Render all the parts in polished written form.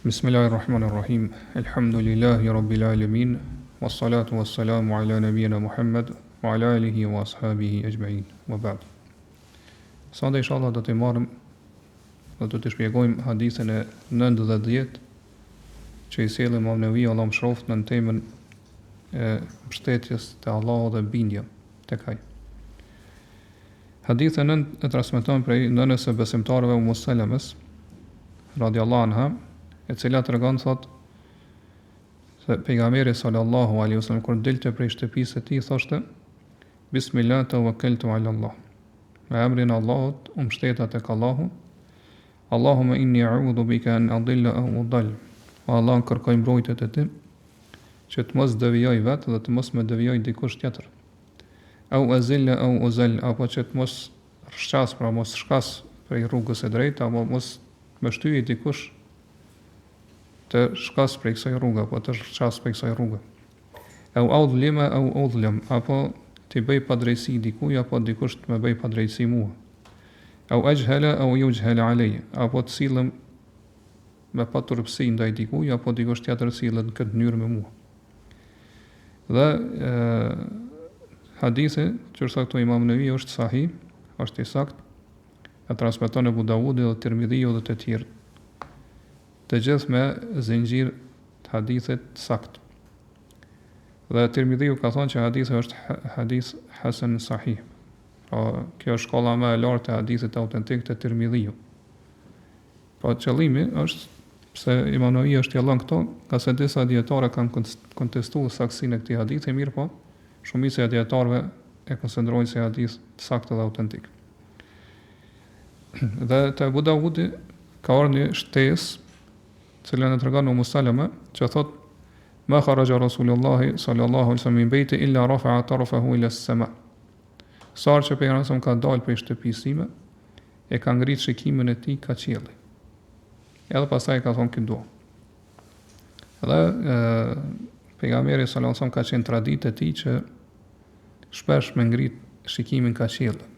Bismillahirrahmanirrahim. Alhamdulillahi rabbil alamin. Wassalatu wassalamu ala nabiyyina Muhammad wa ala alihi wa ashabihi ajma'in. Wa ba'd. Sot inshallah do të marrim do të shpjegojmë hadithin e 90 që i sjell Imam Nevawi Allah mëshiroft në temën e mbështetjes te Allahu dhe bindja tek ai. Hadithi 9 e transmeton prej nënës së besimtarëve Ummu Salamës radiallahu anha, e cila tregon thot se pejgamberi sallallahu alaihi wasallam kur dilte prej shtëpisë së tij thoshte Bismillah tawakkaltu ala Allah. Me emrin e Allahut mbështeta tek Allahu. Allahumma inni a'udhu bika an adilla aw udall. Allah kërkoj mbrojtje te ti që të mos devijoj vetë dhe të mos më devijoj dikush tjetër. Au azilla au uzal, apo që të mos rrshas, pra mos shkas prej rrugës së drejtë, apo mos më shtyjë dikush të shkas prej kësaj rruge, apo të rrshas prej kësaj rruge. Au udhlima au udhlam, apo të bëj padrejsi dikuj, apo dikush të më bëj padrejsi mua. Au ajhala au yujhala alay, apo të sillem me paturpsi ndaj dikuj, apo dikush tjetër sillet në këtë mënyrë me mua. Dhe hadithi që është këtu Imam Nevawi është sahih, është i saktë, e transmeton Abu Dawudi dhe Tirmidhiu dhe të tjerë, të gjithë me zinxhir të hadithit sakt. Dhe Tirmidhiu ka thonë që hadithi është hadith hasan sahih. Pra, kjo është shkolla më e lartë e hadithit autentik të Tirmidhiu. Po qëllimi është pse Imam Nevawi është i lënë këto, ka se disa dietarë kanë kontestuar saktësinë e këtij hadithi, mirë po, shumica e dietarëve e konsiderojnë se hadith të saktë dhe autentik. Dhe te Abu Dawudi ka ardhur një shtesë, cilën e tregon Ummu Salama, që thot ma kharaja Rasulullahi sallallahu alaihi wasallam min bayti illa rafa'a tarfahu ila as-sama. Sa që pejgamberi ka dalë prej shtëpisë sime, e ka ngrit shikimin e tij ka qielli. Edhe pastaj ka thonë këtë dua. Dhe pejgamberi sallallahu alaihi wasallam ka qenë traditë e tij që shpesh me ngrit shikimin ka qielli.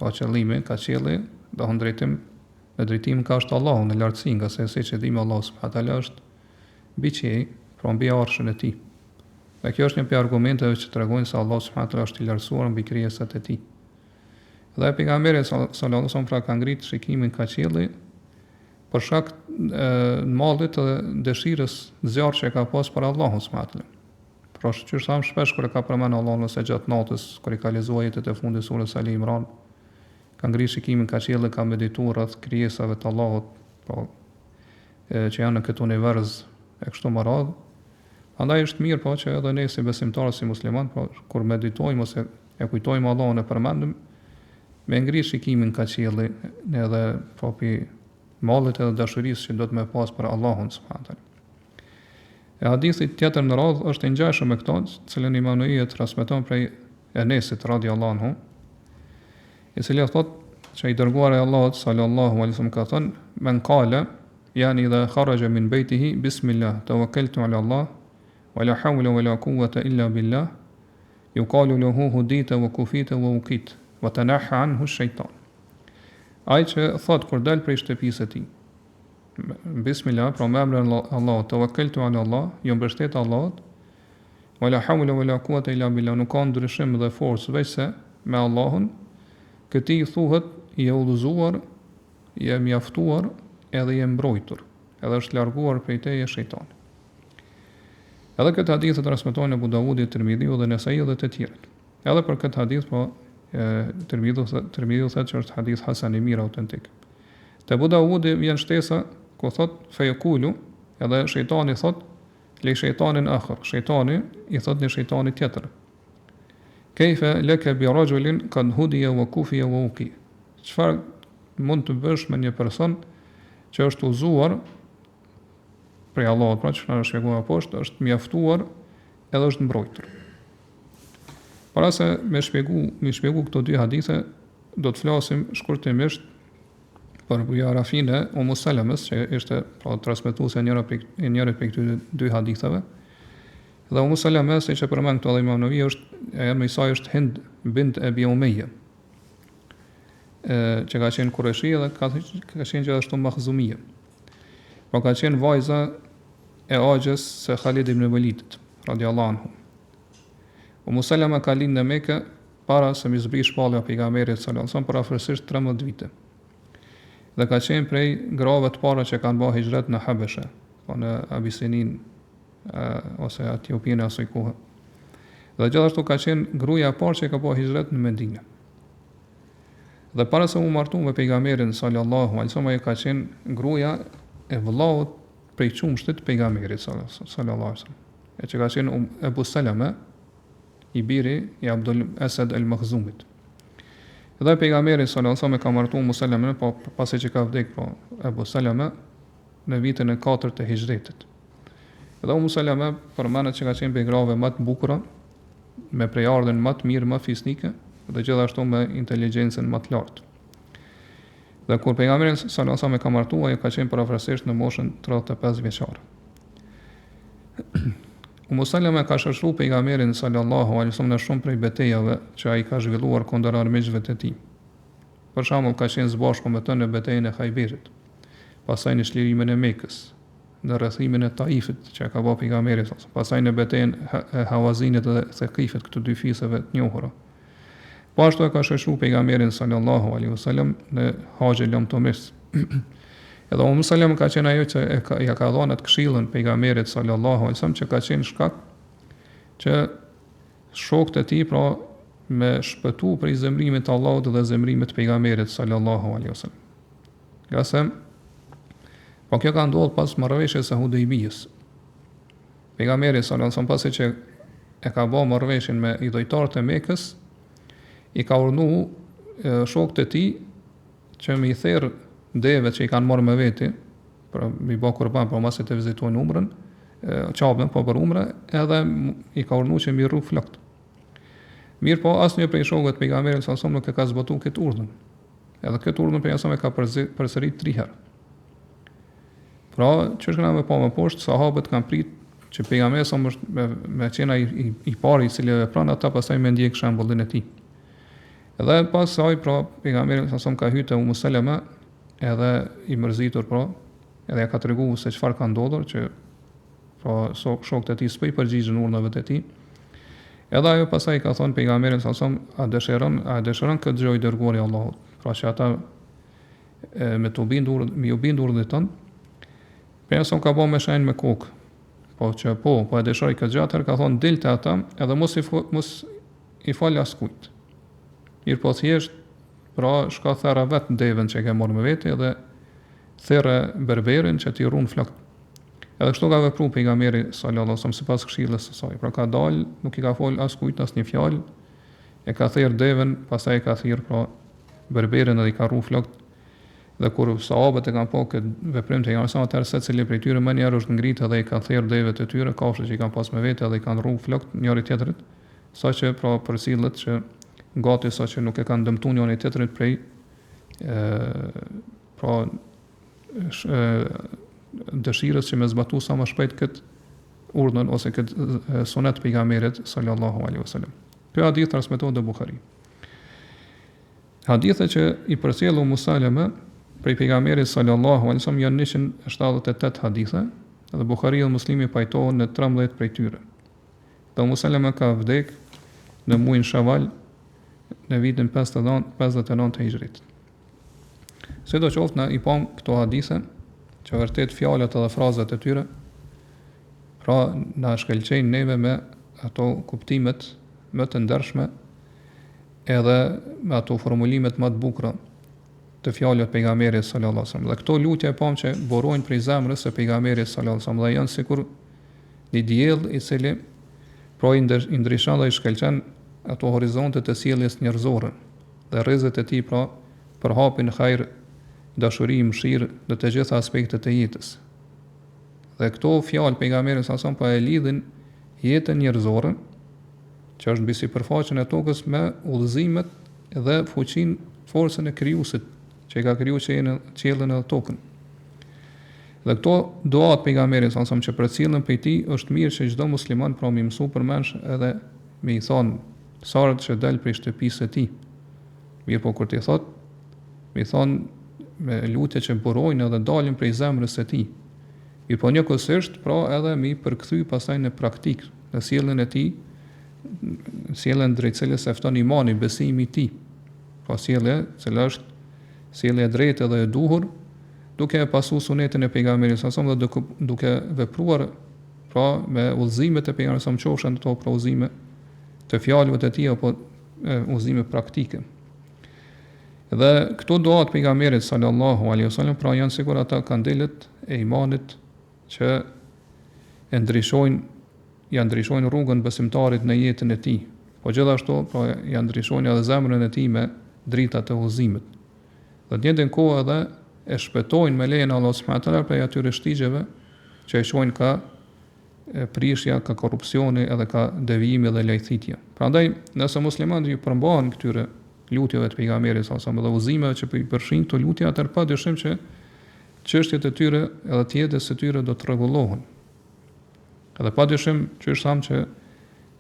Pa qëllimi ka qielli, do drejtim me drejtimin ka është Allahu në lartësi, nga se siç e dimë Allahu subhanahu wa taala është mbi qiell, pra mbi arshën e tij. Dhe kjo është një prej argumenteve që tregojnë se Allahu subhanahu wa taala është i lartësuar mbi krijesat e tij. Dhe pejgamberi sallallahu alaihi wasallam pra ka ngrit shikimin ka qielli për shkak të mallit dhe dëshirës zjarr që ka pas për Allahun subhanahu wa taala. Pra që tham shpesh kur e ka përmend Allahun ose gjatë natës kur i ka lexuar jetët e fundit të surës Ali Imran, ka ngrit shikimin ka qielli, ka medituar rreth krijesave të Allahut, pra që janë në këtë univers e kështu me radhë. Andaj është mirë po që edhe ne si besimtarë, si musliman, po kur meditojmë ose e kujtojmë Allahun e përmendim, me ngrit shikimin ka qielli, edhe po pi mallit edhe dashurisë që do të më pas për Allahun subhanahu wa taala. E hadithi tjetër në radhë është i ngjashëm me këto, cilën Imam Nevawi e transmeton prej Enesit radhiyallahu anhu, i cili thotë që i dërguari i Allahut sallallahu alaihi wasallam ka thënë: "Men qala yani idha kharaja min baytihi bismillah tawakkaltu ala Allah wa la hawla wa la quwwata illa billah yuqalu lahu hudita wa kufita wa uqit wa tanaha anhu ash-shaytan." Ai që thot kur dal prej shtëpisë së tij, bismillah, pra me emrin e Allahut, tawakkaltu ala Allah, jo mbështet Allahut, wala hawla wala quwata illa billah, nuk ka ndryshim dhe forcë veç se me Allahun, këtij thuhet i udhëzuar, i mjaftuar edhe i mbrojtur, edhe është larguar prej teje shejtani. Edhe këtë hadith e transmetojnë Abu Dawudi, Tirmidhiu dhe Nesai dhe të tjerët. Edhe për këtë hadith po Tirmidhiu thotë që është hadith hasan i mirë autentik. Te Abu Dawudi vjen shtesa ku thot fejekulu, edhe shejtani thot le shejtanin akhar, shejtani i thot në shejtani tjetër, kejfe leke bi rajulin kad hudiya wa kufiya wa uqi, çfarë mund të bësh me një person që është udhëzuar prej Allahut, pra çfarë shpjeguar poshtë, është mjaftuar edhe është mbrojtur. Para se me shpjegu këto dy hadithe, do të flasim shkurtimisht për biografin e Ummu Salamës, që ishte pra transmetuese e njërit prej këtyre dy haditheve. Dhe Ummu Salama, siç e përmend këtu Imam Nevawi, emri i saj është Hind bint Abi Umayya, që ka qenë Kureshi dhe ka qenë gjithashtu Makhzumia. Pra ka qenë vajza e agjes së Khalid ibn Walidit, radiallahu anhu. Umu Salama ka lind në Mekë para se mi zbri shpallja pejgamberit sallallahu alaihi wasallam për afërsisht 13 vite. Dhe ka qenë prej grave të para që kanë bërë hijret në Habeshe, në Abisinin ose Etiopinë asoj kohë. Dhe gjithashtu ka qenë gruaja e parë që ka bërë hijret në Medinë. Dhe para se u martu me pejgamberin sallallahu alaihi wasallam, ai ka qenë gruaja e vëllaut prej qumshtit pejgamberit sallallahu alaihi wasallam. E që ka qenë Ebu Salama, i biri i Abdul Asad al-Makhzumit. Dhe pejgamberi sallallahu alaihi wasallam ka martu Umu Salamën, po pasi që ka vdek Ebu Salama në vitin e 4 të hijretit. Dhe Umu Salama përmendet që ka qenë prej grave më të bukura, me prejardhjen më të mirë, më fisnike, dhe gjithashtu me inteligjencën më të lartë. Dhe kur pejgamberi sallallahu alaihi wasallam ka martu, ai ka qenë parafrasisht në moshën 35 vjeçare. Umu Salama ka shoqëruar pejgamberin sallallahu alaihi wasallam në shumë prej betejave që ai ka zhvilluar kundër armiqve të tij. Për shembull, ka qenë së bashku me të në betejën e Khajberit, pastaj në çlirimin e Mekës, në rrethimin e Taifit që ka bërë pejgamberi, pastaj në betejën e Hawazinit dhe Thaqifit, këto dy fisëve të njohura. Po ashtu e ka shoqëruar pejgamberin sallallahu alaihi wasallam në haxhin lumturis. Edhe Umu Salama ka qenë ajo që ja ka dhënë atë këshillën pejgamberit sallallahu alaihi wasallam, që ka qenë shkak që shokët e tij pra me shpëtu prej zemrimit të Allahut dhe zemrimit të pejgamberit sallallahu alaihi wasallam. Gjasë po kjo ka ndodhur pas marrëveshjes së Hudejbijës. Pejgamberi sallallahu alaihi wasallam pasi që e ka bërë marrëveshjen me idhujtarët e Mekës, i ka urdhëruar shokët e tij që me i therr devet që i kanë marrë me veti, për mi bë kurban, për mos të vizitojnë umrën, Qabën, po për umrë, edhe i ka urdhëruar që mi rru flokt. Mirë po, asnjë prej shokëve të pejgamberit sallallahu alaihi wasallam nuk e ka zbatuar këtë urdhën. Edhe këtë urdhën pejgamberi ka përsërit 3 herë. Pra, çështë që më pa më poshtë, sahabët kanë prit që pejgamberi sa me qenë i pari i cili vepron ata, pastaj me ndjek shembullin e tij. Edhe pas saj, pra, pejgamberi sallallahu alaihi wasallam ka hyrë te Umu Salama, edhe i mërzitur, pra, edhe ja ka treguar se çfarë ka ndodhur, që pra shokët e tij s'po i përgjigjen urdhave të tij. Edhe ajo pastaj ka thonë pejgamberin sallallahu alaihi wasallam, a dëshiron këtë gjë i dërguari i Allahut, pra që ata me të bindur, me u bindur urdhët ton. Person ka bërë me shenjë me kokë, po që po e dëshiroj këtë gjë, atëherë ka thonë dilte ata, edhe mos i fal askujt. Mirë po thjesht, pra shka thera vetë devën që ke marrë me vete, edhe thera berberin që ti rrunë flakt. Edhe kështu ka vepruar pejgamberi sallallahu alaihi wasallam sipas këshillës së saj. Pra ka dalë, nuk i ka fol askujt asnjë fjalë, e ka therr devën, pastaj e ka thirr pra berberin edhe i ka rrunë flakt. Dhe kur sahabët e kanë pa këtë veprim të pejgamberit, atëherë secili prej tyre më njëherë është ngritë dhe i ka therr devët e tyre, kafshët që i kanë pas me vete, edhe i kanë rrunë flakt njëri tjetrit, saqë pra përcillet që gati sa që nuk e kanë dëmtuar njëri tjetrin prej dëshirës që me zbatu sa më shpejt këtë urdhën ose këtë sunet pejgamberit sallallahu alaihi wasallam. Ky hadith transmetohet në Buhari. Hadithet që i përcjell Umu Salama prej pejgamberit sallallahu alaihi wasallam janë 178 hadithe, dhe Buhari dhe Muslimi pajtohen në 13 prej tyre. Dhe Umu Salama ka vdek në muajin Shawal në vitin 59 të hijrit. Sidoqoftë na i pam këto hadithe që vërtet fjalët edhe frazat e tyre pra na shkëlqejnë neve me ato kuptimet më të ndershme edhe me ato formulimet më të bukura të fjalëve të pejgamberit sallallahu alajhi wasallam. Dhe këto lutje e pam që burojnë prej zemrës së pejgamberit sallallahu alajhi wasallam dhe janë sikur një diell i cili pra i ndriçon dhe i shkëlqen ato horizonte të sjelljes njerëzore dhe rrezet e tij pra përhapin hajër, dashuri, mëshirë në të gjitha aspektet e jetës. Dhe këto fjalë pejgamberit sallallahu alajhi wasallam pa e lidhin jetën njerëzore, që është mbi sipërfaqen e tokës, me udhëzimet dhe fuqinë, forcën e krijuesit që ka krijuar qiellin dhe tokën. Dhe këto dua të pejgamberit sallallahu alajhi wasallam që përcjellen prej tij, është mirë që çdo musliman pra më mësu përmendsh edhe me i thonë sarët që del prej shtëpisë së tij. Mirë po kur ti thot, me i thonë me lutje që burojnë edhe dalin prej zemrës së tij. I po njëkohësisht pra edhe mi përkthy pastaj në praktik, në sjelljen e tij, sjelljen drejt cilës e fton imani, besimi i tij. Pra sjellje, cila është sjellje e drejtë dhe e duhur, duke e pasu sunetin e pejgamberit sa dhe duke vepruar pra me udhëzimet e pejgamberit sa qofshin ato pra udhëzime të fjalëve të tij apo udhëzime praktike. Dhe këto dua të pejgamberit sallallahu alaihi wasallam pra janë sigur ata kandelet e imanit që ja ndryshojnë rrugën besimtarit në jetën e tij. Po gjithashtu pra ja ndryshojnë edhe zemrën e tij me dritat e udhëzimit. Dhe në njëjtën kohë edhe e shpëtojnë me lejen e Allahut subhanahu wa taala prej atyre shtigjeve që e shojnë ka prishja, ka korrupsioni edhe ka devijimi dhe lajthitje. Prandaj, nëse muslimanët ju përmbahen këtyre lutjeve të pejgamberit sa dhe udhëzimeve që i përfshin këto lutje, atëherë padyshim që çështjet e tyre edhe të jetës së tyre do të rregullohen. Edhe padyshim që është thamë që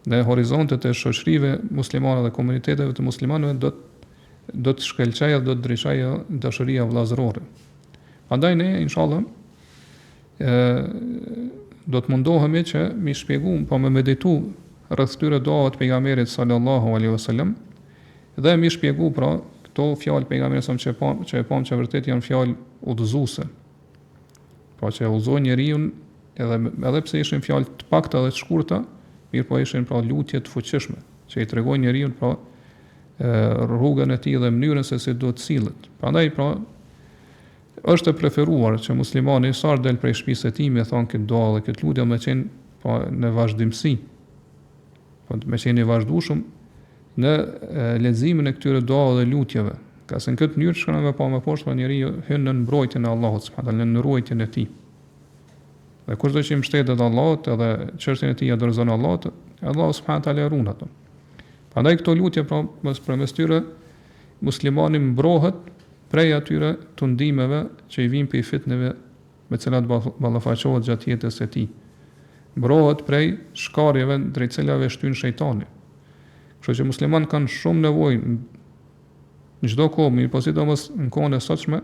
në horizontet e shoqërive muslimane dhe komuniteteve të muslimanëve do të shkëlqejë, do të ndryshojë dashuria vëllazërore. Prandaj ne inshallah do të mundohemi që mi shpjegojmë, po me meditu rreth këtyre duave të pejgamberit sallallahu alaihi wasallam dhe mi shpjegoj pra këto fjalë pejgamberit që e pam që vërtet janë fjalë udhëzuese. Pra që udhëzojnë njeriu edhe pse ishin fjalë të pakta dhe të shkurta, mirë po ishin pra lutje të fuqishme, që i tregojnë njeriu pra rrugën e tij dhe mënyrën se si duhet të sillet. Prandaj pra është e preferuar që muslimani sa del prej shtëpisë së tij me thon këtë dua dhe këtë lutje me qenë pa në vazhdimsi. Po me qenë i vazhdueshëm në leximin e këtyre duave dhe lutjeve. Ka se në këtë mënyrë shkon me pa më poshtë pa njeriu hyn në mbrojtjen e Allahut subhanahu wa taala, në ruajtjen e tij. Dhe kushdo që mbështetet Allahut edhe çështjen e tij adhuron Allahut, Allahu subhanahu wa taala ruan ato. Prandaj këto lutje pra përmes tyre muslimani mbrohet prej atyre të ndimeve që i vijnë për fitneve me cilat ballafaqohet gjatë jetës së tij. Mbrohet prej shkarjeve drejt cilave shtyn shejtani. Kështu që muslimanët kanë shumë nevojë në çdo kohë, mirë po sidomos në kohën e sotshme,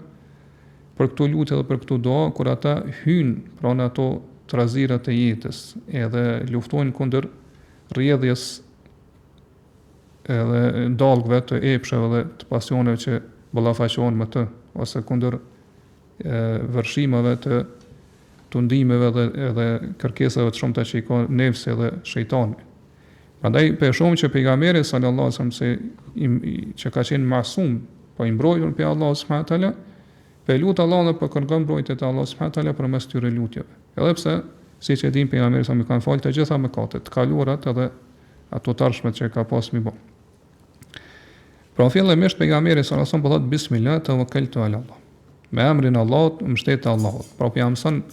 për këto lutje dhe për këto dua, kur ata hyjnë pra në ato trazirat e jetës, edhe luftojnë kundër rrjedhjes edhe ndalgëve të epsheve dhe të pasioneve që ballafaqohen me të, ose kundër vërshimeve të ndimeve dhe kërkesave të shumta që i ka nefsi dhe shejtani. Prandaj për shumë që pejgamberi sallallahu alaihi wasallam që ka qenë masum, po i mbrojtur pe Allahu subhanahu wa taala, pe lut Allahun dhe po kërkon mbrojtje te Allahu subhanahu wa taala përmes këtyre lutjeve. Edhe pse siç e din pejgamberi sa më kanë falë të gjitha mëkatet, të kaluarat edhe ato të ardhshmet që ka pas mi bë. Pra fillimisht pejgamberi sallallahu alaihi wasallam po thot bismillah tawakkaltu ala Allah. Me emrin e Allahut, mbështet te Allahut. Pra ja mëson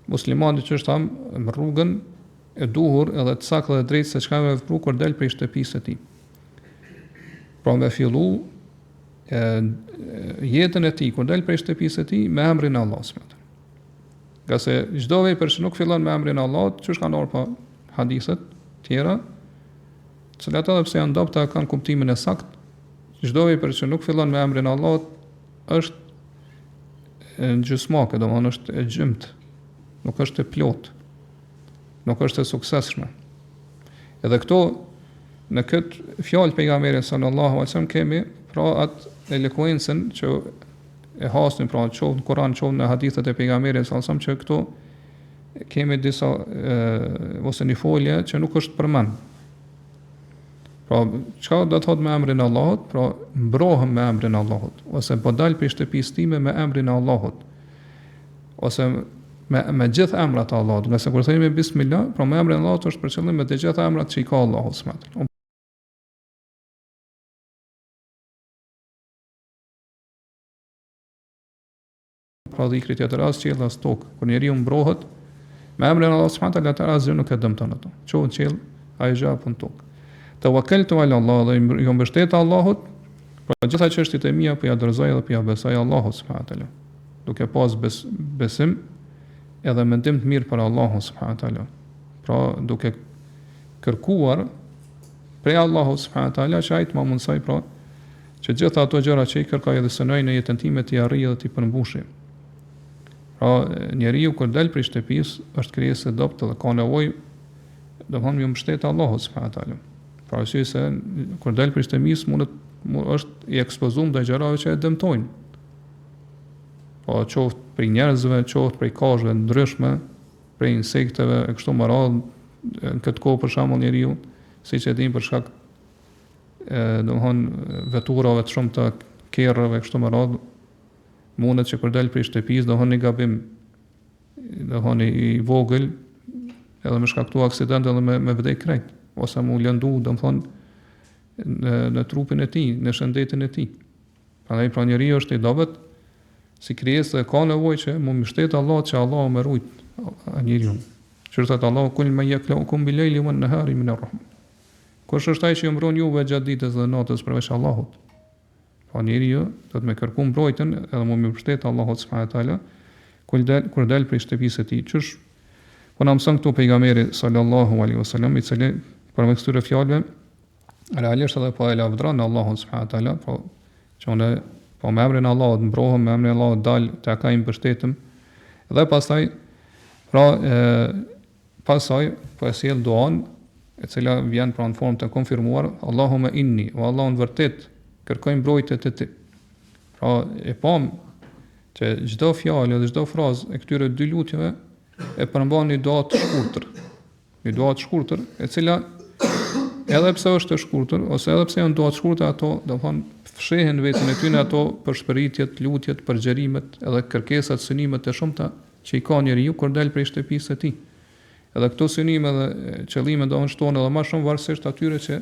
muslimanit që është në rrugën e duhur edhe të saktë dhe drejtë se çka me vepru kur del prej shtëpisë së tij. Pra me fillu jetën e tij kur del prej shtëpisë së tij me emrin e Allahut. Qase çdo vepër që nuk fillon me emrin e Allahut, çu kanë ardhur pa hadithet tjera, që ata edhe pse janë dobta kanë kuptimin e saktë, çdo vepër që nuk fillon me emrin e Allahut është gjysmake, domethënë është e gjymt, nuk është e plot, nuk është e suksesshme. Edhe këto në këtë fjalë pejgamberit sallallahu alaihi wasallam kemi pra atë elokuencën që e hasnin pra qoftë në Kur'an, qoftë në hadithet e pejgamberit sallallahu alaihi wasallam, që këto kemi disa ose një folje që nuk është përmend. Pra, çka do të thotë me emrin e Allahut? Pra, mbrohem me emrin e Allahut, ose po dal prej shtëpisë time me emrin e Allahut, ose me gjithë emrat e Allahut. Nëse kur themi bismillah, pra me emrin e Allahut është për qëllim me të gjitha emrat që i ka Allahu subhanahu wa taala. Pra dhikri tjetër as qiell as tokë. Kur njeriu mbrohet me emrin e Allahut subhanahu wa taala, atëherë asgjë nuk e dëmton ato. Qoftë qiell, ai gjë apo tokë. Tawakkaltu ala Allah, dhe ju mbështet Allahut, pra gjitha çështjet e mia po ja dorëzoj dhe po ja besoj Allahut subhanahu wa taala. Duke pas besim edhe mendim të mirë për Allahun subhanahu wa taala. Pra duke kërkuar prej Allahut subhanahu wa taala që ai të më mundsoj pra që gjitha ato gjëra që i kërkoj dhe synoj në jetën time të arrij dhe të përmbushim. Pra njeriu kur del prej shtëpisë është krijesë e dobët dhe ka nevojë domthonë më mbështet Allahut subhanahu wa taala. Pra arsye se kur del prej shtëpisë është i ekspozuar ndaj gjërave që e dëmtojnë. Po qoftë prej njerëzve, qoftë prej kafshëve ndryshme, prej insekteve e kështu me radhë, në këtë kohë për shembull njeriu, siç e dim për shkak domthonë veturave të shumta, kerrave kështu me radhë, mundet që kur del prej shtëpisë domthonë një gabim domthonë i vogël edhe me shkaktu aksident edhe me vdek krejt ose mu lëndu domthonë në trupin e tij, në shëndetin e tij. Prandaj pra njeriu është i dobët si krijesë e ka nevojë që mu mbështet Allah që Allah më rujt njeriu. Që thot Allah kul me yaklaukum bil leili wan nahari min ar-rahman. Kush është ai që ju mbron juve gjatë ditës dhe natës përveç Allahut? Po njeriu do të më kërkojë mbrojtjen edhe mu mbështet Allahut subhanahu wa taala kur del prej shtëpisë së tij. Çish po na mëson këtu pejgamberi sallallahu alaihi wasallam i cili për me këtyre fjalëve realisht edhe po e lavdron Allahun subhanahu wa taala, po që po me emrin e Allahut mbrohem, me emrin e Allahut dal te ka i mbështetëm. Dhe pastaj pastaj po e sjell duan e cila vjen pra në formë të konfirmuar, Allahumma inni, o Allahun vërtet kërkoj mbrojtje te ti. Pra e pam që çdo fjalë dhe çdo frazë e këtyre dy lutjeve e përmban një dua të shkurtër. Një dua të shkurtër e cila edhe pse është e shkurtër ose edhe pse janë dua të shkurtër, ato do të thonë fshehin veten e tyre ato për shpëritjet, lutjet, përgjerimet edhe kërkesat, synimet e shumta që i ka njeriu kur del prej shtëpisë së tij. Edhe këto synime dhe qëllime do të shtohen edhe më shumë varësisht atyre që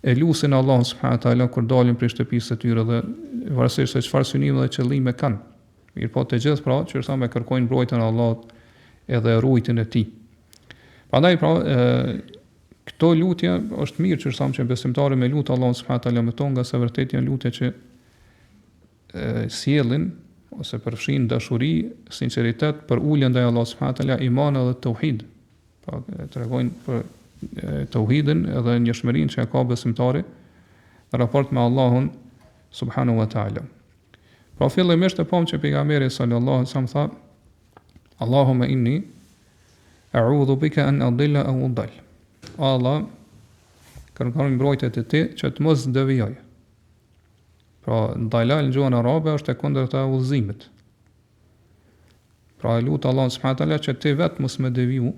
e lusin Allahun subhanahu wa taala kur dalin prej shtëpisë së tyre dhe varësisht se çfarë synime dhe qëllime kanë. Mirpo të gjithë pra që sa me kërkojnë mbrojtjen e Allahut edhe rujtjen e tij. Prandaj pra këto lutje është mirë që sa që besimtari me lut Allahun subhanahu wa taala me to, nga se vërtet janë lutje që sjellin ose përfshin dashuri, sinqeritet për uljen ndaj Allahut subhanahu wa taala, iman dhe tauhid. Po tregojnë për tauhidin edhe njohshmërinë që ka besimtari në raport me Allahun subhanahu wa taala. Pra fillimisht e pam që pejgamberi sallallahu alaihi wasallam tha Allahumma inni a'udhu bika an adilla aw udall. Allah kërkon mbrojtje te ti që të mos devijoj. Pra dalal në gjuhën arabe është e kundërta e udhëzimit. Pra lut Allahun subhanahu wa taala që ti vetë mos më deviju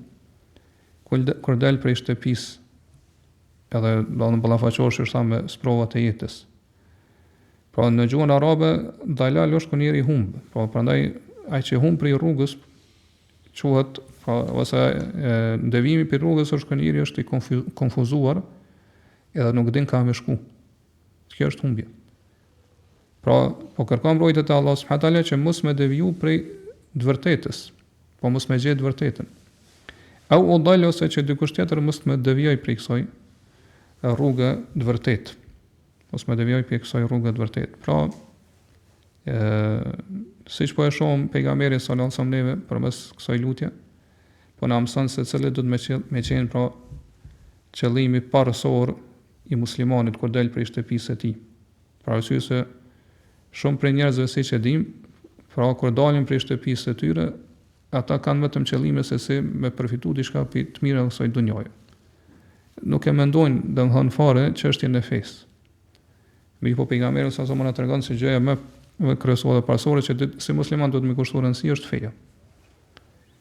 kur del prej shtëpisë edhe do të ballafaqohesh sa me sprovat e jetës. Pra në gjuhën arabe dalal është kur njeriu humb. Pra prandaj ai që humb prej rrugës quhet ose devijimi për rrugës është kur njeriu është i konfuzuar edhe nuk din ka me shku. Kjo është humbje. Pra po kërkon mbrojtje te Allah subhanahu wa taala që mos më deviju prej të vërtetës, po mos më gjet vërtetën. Au udall ose që dikush tjetër mos më devijoj prej kësaj rrugë të vërtetë. Mos më devijoj prej kësaj rrugë të vërtetë. Pra siç po e shohim pejgamberi sallallahu alajhi wasallam neve përmes kësaj lutje, po na mëson se cili do të më qenë pra qëllimi parësor i muslimanit kur del prej shtëpisë së tij. Pra arsye se shumë prej njerëzve siç e dim, pra kur dalin prej shtëpisë së tyre, ata kanë vetëm qëllime se si me përfitu diçka të mira në kësaj dunjaje. Nuk e mendojnë domthon fare çështjen e fesë. Mi po pejgamberi sa na tregon se gjëja më kryesore dhe parësore që si musliman duhet të më kushtojë rëndësi është feja.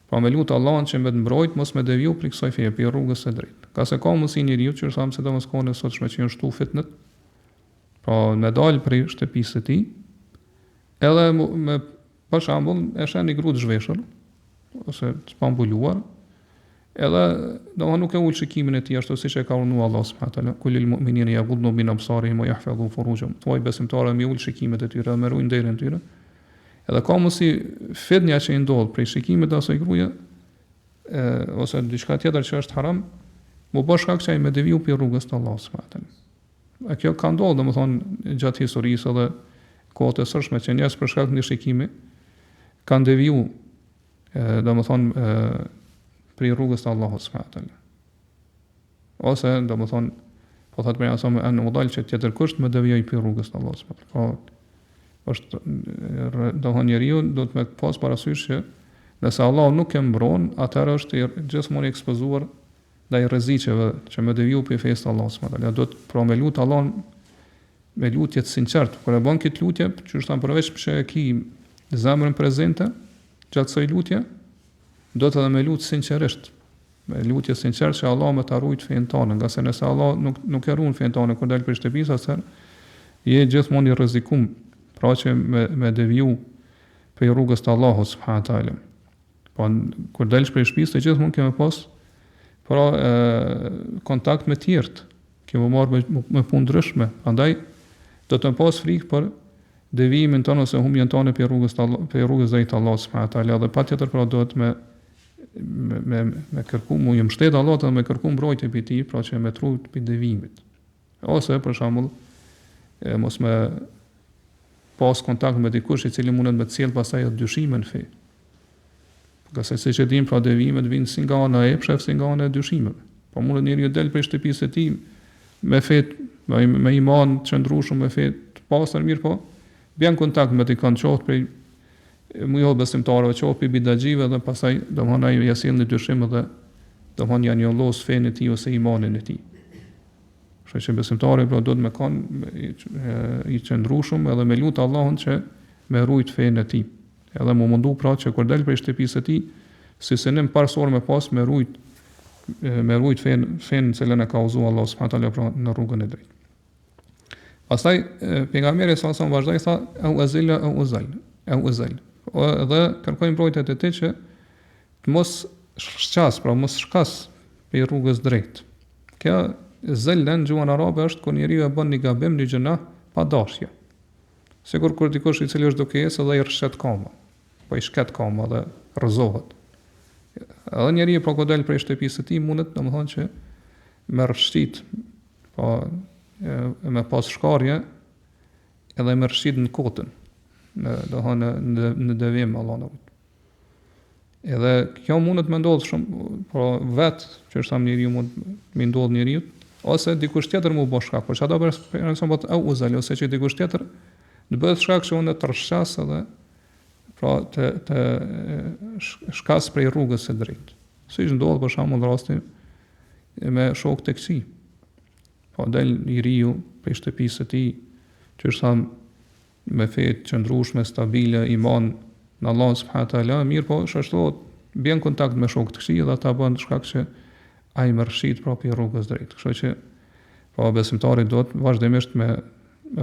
Pa me lutë Allahun që më të mbrojt mos me deviju për kësaj feje, për rrugës së drejtë. Ka se ka mundësi njeriu që thamë se domos kohën e sotshme që janë shtu fitnet, pra me dal prej shtëpisë së tij, edhe me për shembull e shën një grua të zhveshur ose të pambuluar, edhe domosdoshmë nuk e ul shikimin e tij ashtu siç e ka urdhëruar Allah subhanahu wa taala, kulil mu'minina yaghuddu min absarihim wa yahfazu furujahum. Thuaj besimtarëve me ul shikimet e tyre dhe me ruajnë nderin e tyre. Edhe ka mundësi fitnja që i ndodh prej shikimit të asaj gruaje ose diçka tjetër që është haram, më bësh shkak që ai me deviju për rrugës të Allahut subhanahu wa taala. Kjo ka ndodhur domethënë gjatë historisë edhe kohët e sërshme që njerëz për shkak të një shikimi kanë deviju domethënë për rrugës të Allahut subhanahu wa taala. Ose domethënë po thotë për asaj an udall që tjetër kusht më devijoj për rrugës të Allahut subhanahu wa taala. Është domethënë njeriu do të më pas parasysh që Nëse Allah nuk e mbron, atëherë është gjithmonë i ekspozuar ndaj rreziqeve që më deviju për fesë të Allahut subhanahu wa taala. Do të pra me lut Allahun me lutje të sinqertë. Kur e bën këtë lutje, që është përveç që e ki zemrën prezente gjatë kësaj lutje, do të edhe me lut sinqerisht. Me lutje sinqert që Allah më ta ruajë fen tonë, nga se nëse Allah nuk e ruan fen tonë kur dal për shtëpisë, atëherë je gjithmonë i rrezikum, pra që me deviju për rrugës të Allahut subhanahu wa taala. Po kur dalësh për shtëpisë, gjithmonë kemë pas kontakt me tjerët, kemë marrë me punë ndryshme, prandaj do të pas frikë për devijimin tonë ose humbjen tonë për rrugës drejt Allahut subhanahu wa taala, dhe patjetër pra duhet me kërku mu jë mbështet Allahut dhe me kërku mbrojtje për ti, pra që me trut për devijimit. Ose për shembull mos me pas kontakt me dikush i cili mundet me të sjellë pastaj dyshime në fe. Nga se siç e dim, pra devijimet vinë si nga ana e epsheve, si nga ana e dyshimeve. Po mundet njeriu të del prej shtëpisë së tij me fe, me iman të qëndrueshëm, me fe të pastër, mirë po, bën kontakt me dikon qoftë prej jo besimtarëve, qoftë prej bidaxhive, dhe pastaj domthon ai ja sjell në dyshim dhe domthon ja njollos fenë e tij ose imanin e tij. Kështu që besimtari pra duhet me kanë i qëndrueshëm edhe me lut Allahun që me rujt fenë e tij. Edhe më mundu pra që kur del prej shtëpisë së tij, si synim parsor me pas me rujt fenë cilën e ka udhëzuar Allahu subhanahu wa taala pra në rrugën e drejtë. Pastaj pejgamberi sa vazhdoi tha au azil. Dhe kërkoi mbrojtje te ti që të mos shqas, pra mos shkas për rrugës drejt. Kjo zëllën gjuhën arabe është kur njeriu e bën një gabim, një gjëna pa dashje. Sigur kur dikush i cili është duke ecë dhe i rrshet koma, po i shket koma dhe rrëzohet. Edhe njeriu po kodel prej shtëpisë së tij mundet domethënë që me rrshtit, po me pas shkarje edhe me rrshtit në kotën, në devim Allah në ujtë. Edhe kjo mundet me ndodhë shumë, po vetë që është tham njeriu mund me ndodhë njeriu, ose dikush tjetër mu bo shkak, por që ato për nësën au uzali, ose që dikush tjetër në bëhet shkak që unë të rrshas edhe pra të shkas prej rrugës së drejtë. Si që ndodhë për shembull rasti me shok të kësi. Po del i riu prej shtëpisë së tij, që është tham me fetë qëndrueshme, stabile, iman në Allah subhanahu wa taala, mirë po shashtohet, bën kontakt me shok të kësi dhe ata bën shkak që ai më rrshit pra për rrugës drejtë. Kështu që po besimtari do të vazhdimisht me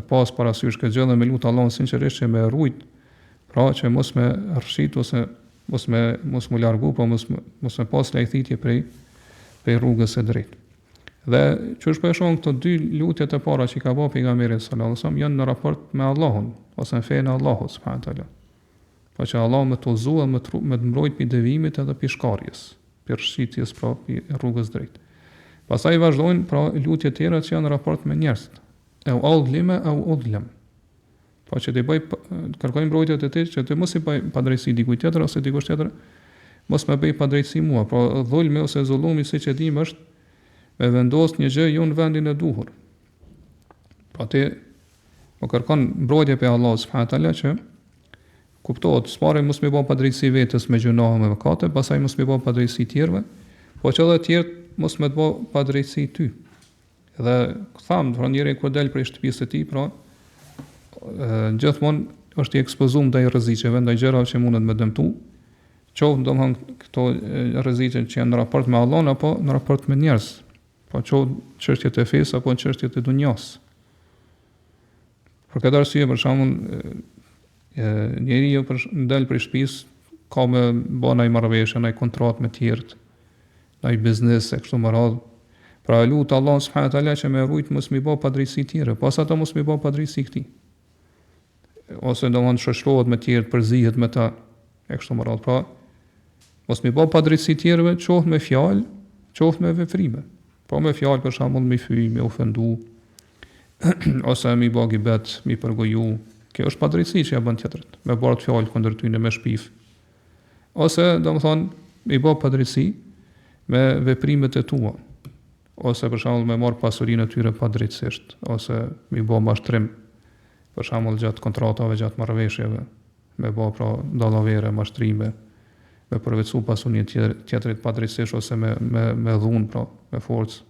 pas parasysh këtë gjë dhe me lut Allahun sinqerisht që me rujt, pra që mos me rrshit ose mos mu largu, po mos me pas lajthitje prej rrugës së drejtë. Dhe që është për shonë këto dy lutjet e para që i ka bërë pejgamberi sallallahu alajhi wasallam janë në raport me Allahun ose në fenë e Allahut subhanahu wa taala. Po që Allah më të udhëzojë me të mbrojtë pi devimit edhe pi shkarjes, pi rrshitjes pra pi rrugës drejtë. Pastaj vazhdojnë pra lutjet tjera që janë në raport me njerëzit. Au udhlime au udhlem. Po që të bëj kërkojnë mbrojtjet e tij që të mos i bëj padrejtësi dikujt tjetër ose dikush tjetër, mos më bëj padrejtësi mua. Po dhulmi ose zullumi siç e dim është me vendos një gjë jo në vendin e duhur. Po ti po kërkon mbrojtje pe Allah subhanahu wa taala që kuptohet, s'pare mos më bë padrejtësi vetes me gjunohe me mëkate, pastaj mos më bë padrejtësi tjerëve, po që edhe tjerë mos më të bë padrejtësi ty. Dhe tham, pra njëri kur del prej shtëpisë së tij, pra gjithmonë është i ekspozuar ndaj rreziqeve, ndaj gjërave që mundet me dëmtu, qoftë domthon këto rreziqe që janë në raport me Allahun apo në raport me njerëz, po qoftë çështjet e fesë apo çështjet e dunjas. Për këtë arsye, për shembull, njeriu del prej shtëpisë ka me bën ai marrëveshje, ai kontratë me tjerët, ai biznes e kështu me radhë. Pra lut Allah subhanahu wa taala që më rujt mos më bë padrejtësi tjera, pas ata mos më bë padrejtësi këtij. Ose domthon shoqërohet me tjerë, përzihet me ta e kështu me radhë. Pra mos më bë padrejtësi tjerëve, qoftë me fjalë, qoftë me veprime. Po me fjalë për shembull më fyj, më ofendu, ose më bë gibet, më përgoju. Kjo është padrejtësi që ja bën tjetrit. Me bërë fjalë kundër tyre me shpif. Ose domthon më bë padrejtësi me veprimet e tua. Ose për shembull me marr pasurinë e tyre padrejtësisht, ose më bë mashtrim, për shembull gjatë kontratave, gjatë marrëveshjeve, me bë pra dallavere, mashtrime, me përvecu pasuni tjetrit padrejtisht ose me dhunë, pra, me forcë.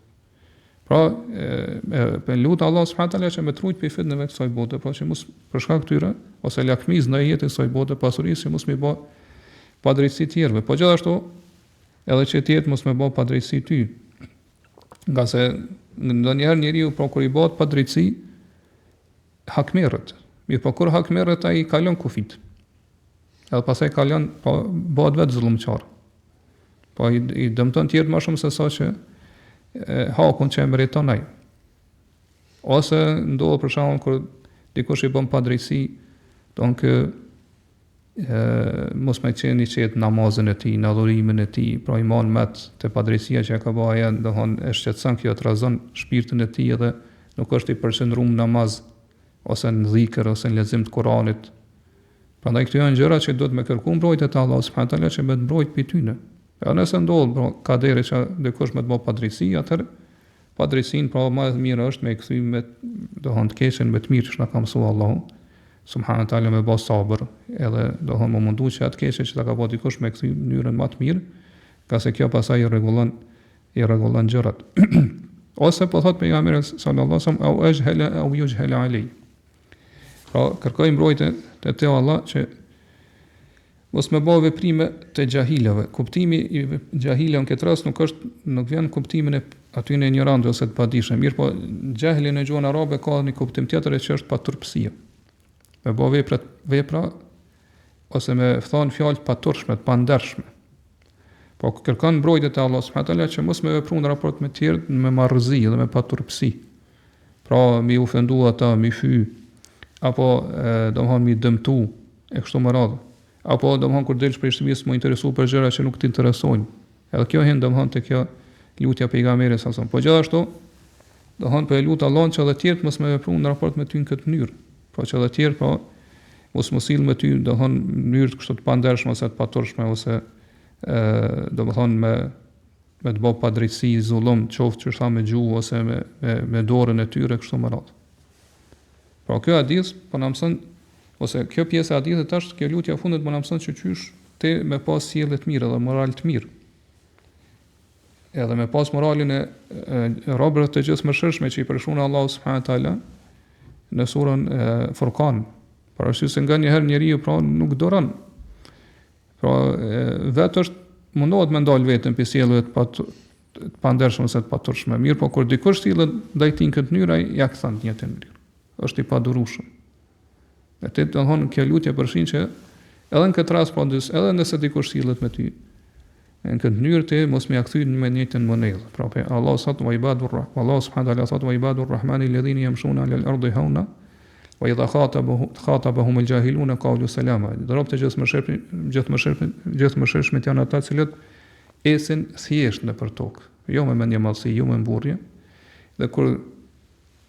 Pra, për lutë Allah subhanahu wa taala që me trujt për fitnëve kësaj bote, pra që mos për shkak këtyre ose lakmiz në jetën e kësaj bote pasurisë që mos më bë padrejtësi tjerëve. Po gjithashtu edhe që tjetër mos më bë padrejtësi ty. Nga se ndonjëherë njeriu pra kur i bëhet padrejtësi hakmerret. Mirë, po kur hakmerret ai kalon kufit. Edhe pastaj kalon, po bëhet vetë zullumçar. Po i dëmton tjerë më shumë se sa që hakun që e meriton ai. Ose ndodh për shembull kur dikush i bën padrejtësi, donk mos më qenë i qetë namazin e tij, në adhurimin e tij, pra i mon met të padrejtësia që ka bëu ai, domthon e shqetëson kjo, trazon shpirtin e tij edhe nuk është i përqendruar në namaz ose në dhikr ose në lexim të Kuranit. Prandaj këto janë gjëra që duhet me kërkuar mbrojtje te Allahu subhanahu wa taala që me të mbrojt prej tyre. Ja nëse ndodh ka deri që dikush me të bëj padrejtësi, atëherë padrejtësinë pra më e mirë është me kthy me domthon të keqen me të mirë që na ka mësuar Allahu subhanahu wa taala me bë sabër, edhe domthon më mundu që atë keqe që ta ka bëu dikush me kthy në mënyrën më të mirë, ka se kjo pasaj i rregullon gjërat. Ose po thot pejgamberi sallallahu alaihi wasallam au ajhala au yujhala alai. Pra kërkoj mbrojtje te Allah që mos me bëu veprime të xahilëve. Kuptimi i xahilëve në këtë rast nuk vjen kuptimin e aty në ignorancë ose të padijshëm. Mirë, po xahili në gjuhën arabe ka një kuptim tjetër që është paturpësia. Me bëu vepra ose me thon fjalë paturshme, të pandershme. Po kërkon mbrojtje te Allah subhanahu wa taala që mos me vepru në raport me të tjerë me marrëzi dhe me paturpsi. Pra mi ofendu ata, mi fy, apo domthon mi dëmtu e kështu me radhë. Apo domthon kur delsh prej shtëpisë më interesu për gjëra që nuk të interesojnë. Edhe kjo hen domthon te kjo lutja pejgamberit sa son. Po gjithashtu domthon po e lut Allahun që edhe të tjerë mos me vepru në raport me ty në këtë mënyrë. Pra që edhe të tjerë po mos sill me ty domthon në mënyrë kështu të pandershme ose të paturshme ose domthon me të bëj padrejtësi, zullum, qoftë që tha me gjuhë ose me dorën e tyre kështu me radhë. Pra kjo hadith po na mëson ose kjo pjesë e hadithit tash, kjo lutja e fundit më na mëson se qysh ti me pas sjellje të mira dhe moral të mirë. Edhe me pas moralin e robërve të gjithëmshirshme që i përshkruan Allahu subhanahu wa taala në surën Furqan. Por ashtu se nganjëherë njeriu pra nuk doron. Pra vetë është mundohet me ndal veten për sjelljet të pandershme ose të paturshme. Mirë, po kur dikush sillet ndaj tij në këtë mënyrë, ai ja kthen në jetën e mirë. Është i padurueshëm. Atë do të thonë kjo lutje përshin që edhe në këtë rast po edhe nëse dikush sillet me ty në këtë mënyrë ti mos më kthy në njëjtën monedhë. Pra Allah sot wa ibadur rahman, Allah subhanahu wa taala sot wa ibadur rahmani alladhina yamshuna ala al-ardi hawna wa idha khatabahum al-jahiluna qalu salama. Dorop të gjithëmshirshme janë ata që esin thjesht nëpër tokë, jo me mendje madhësi, jo me mburrje. Dhe kur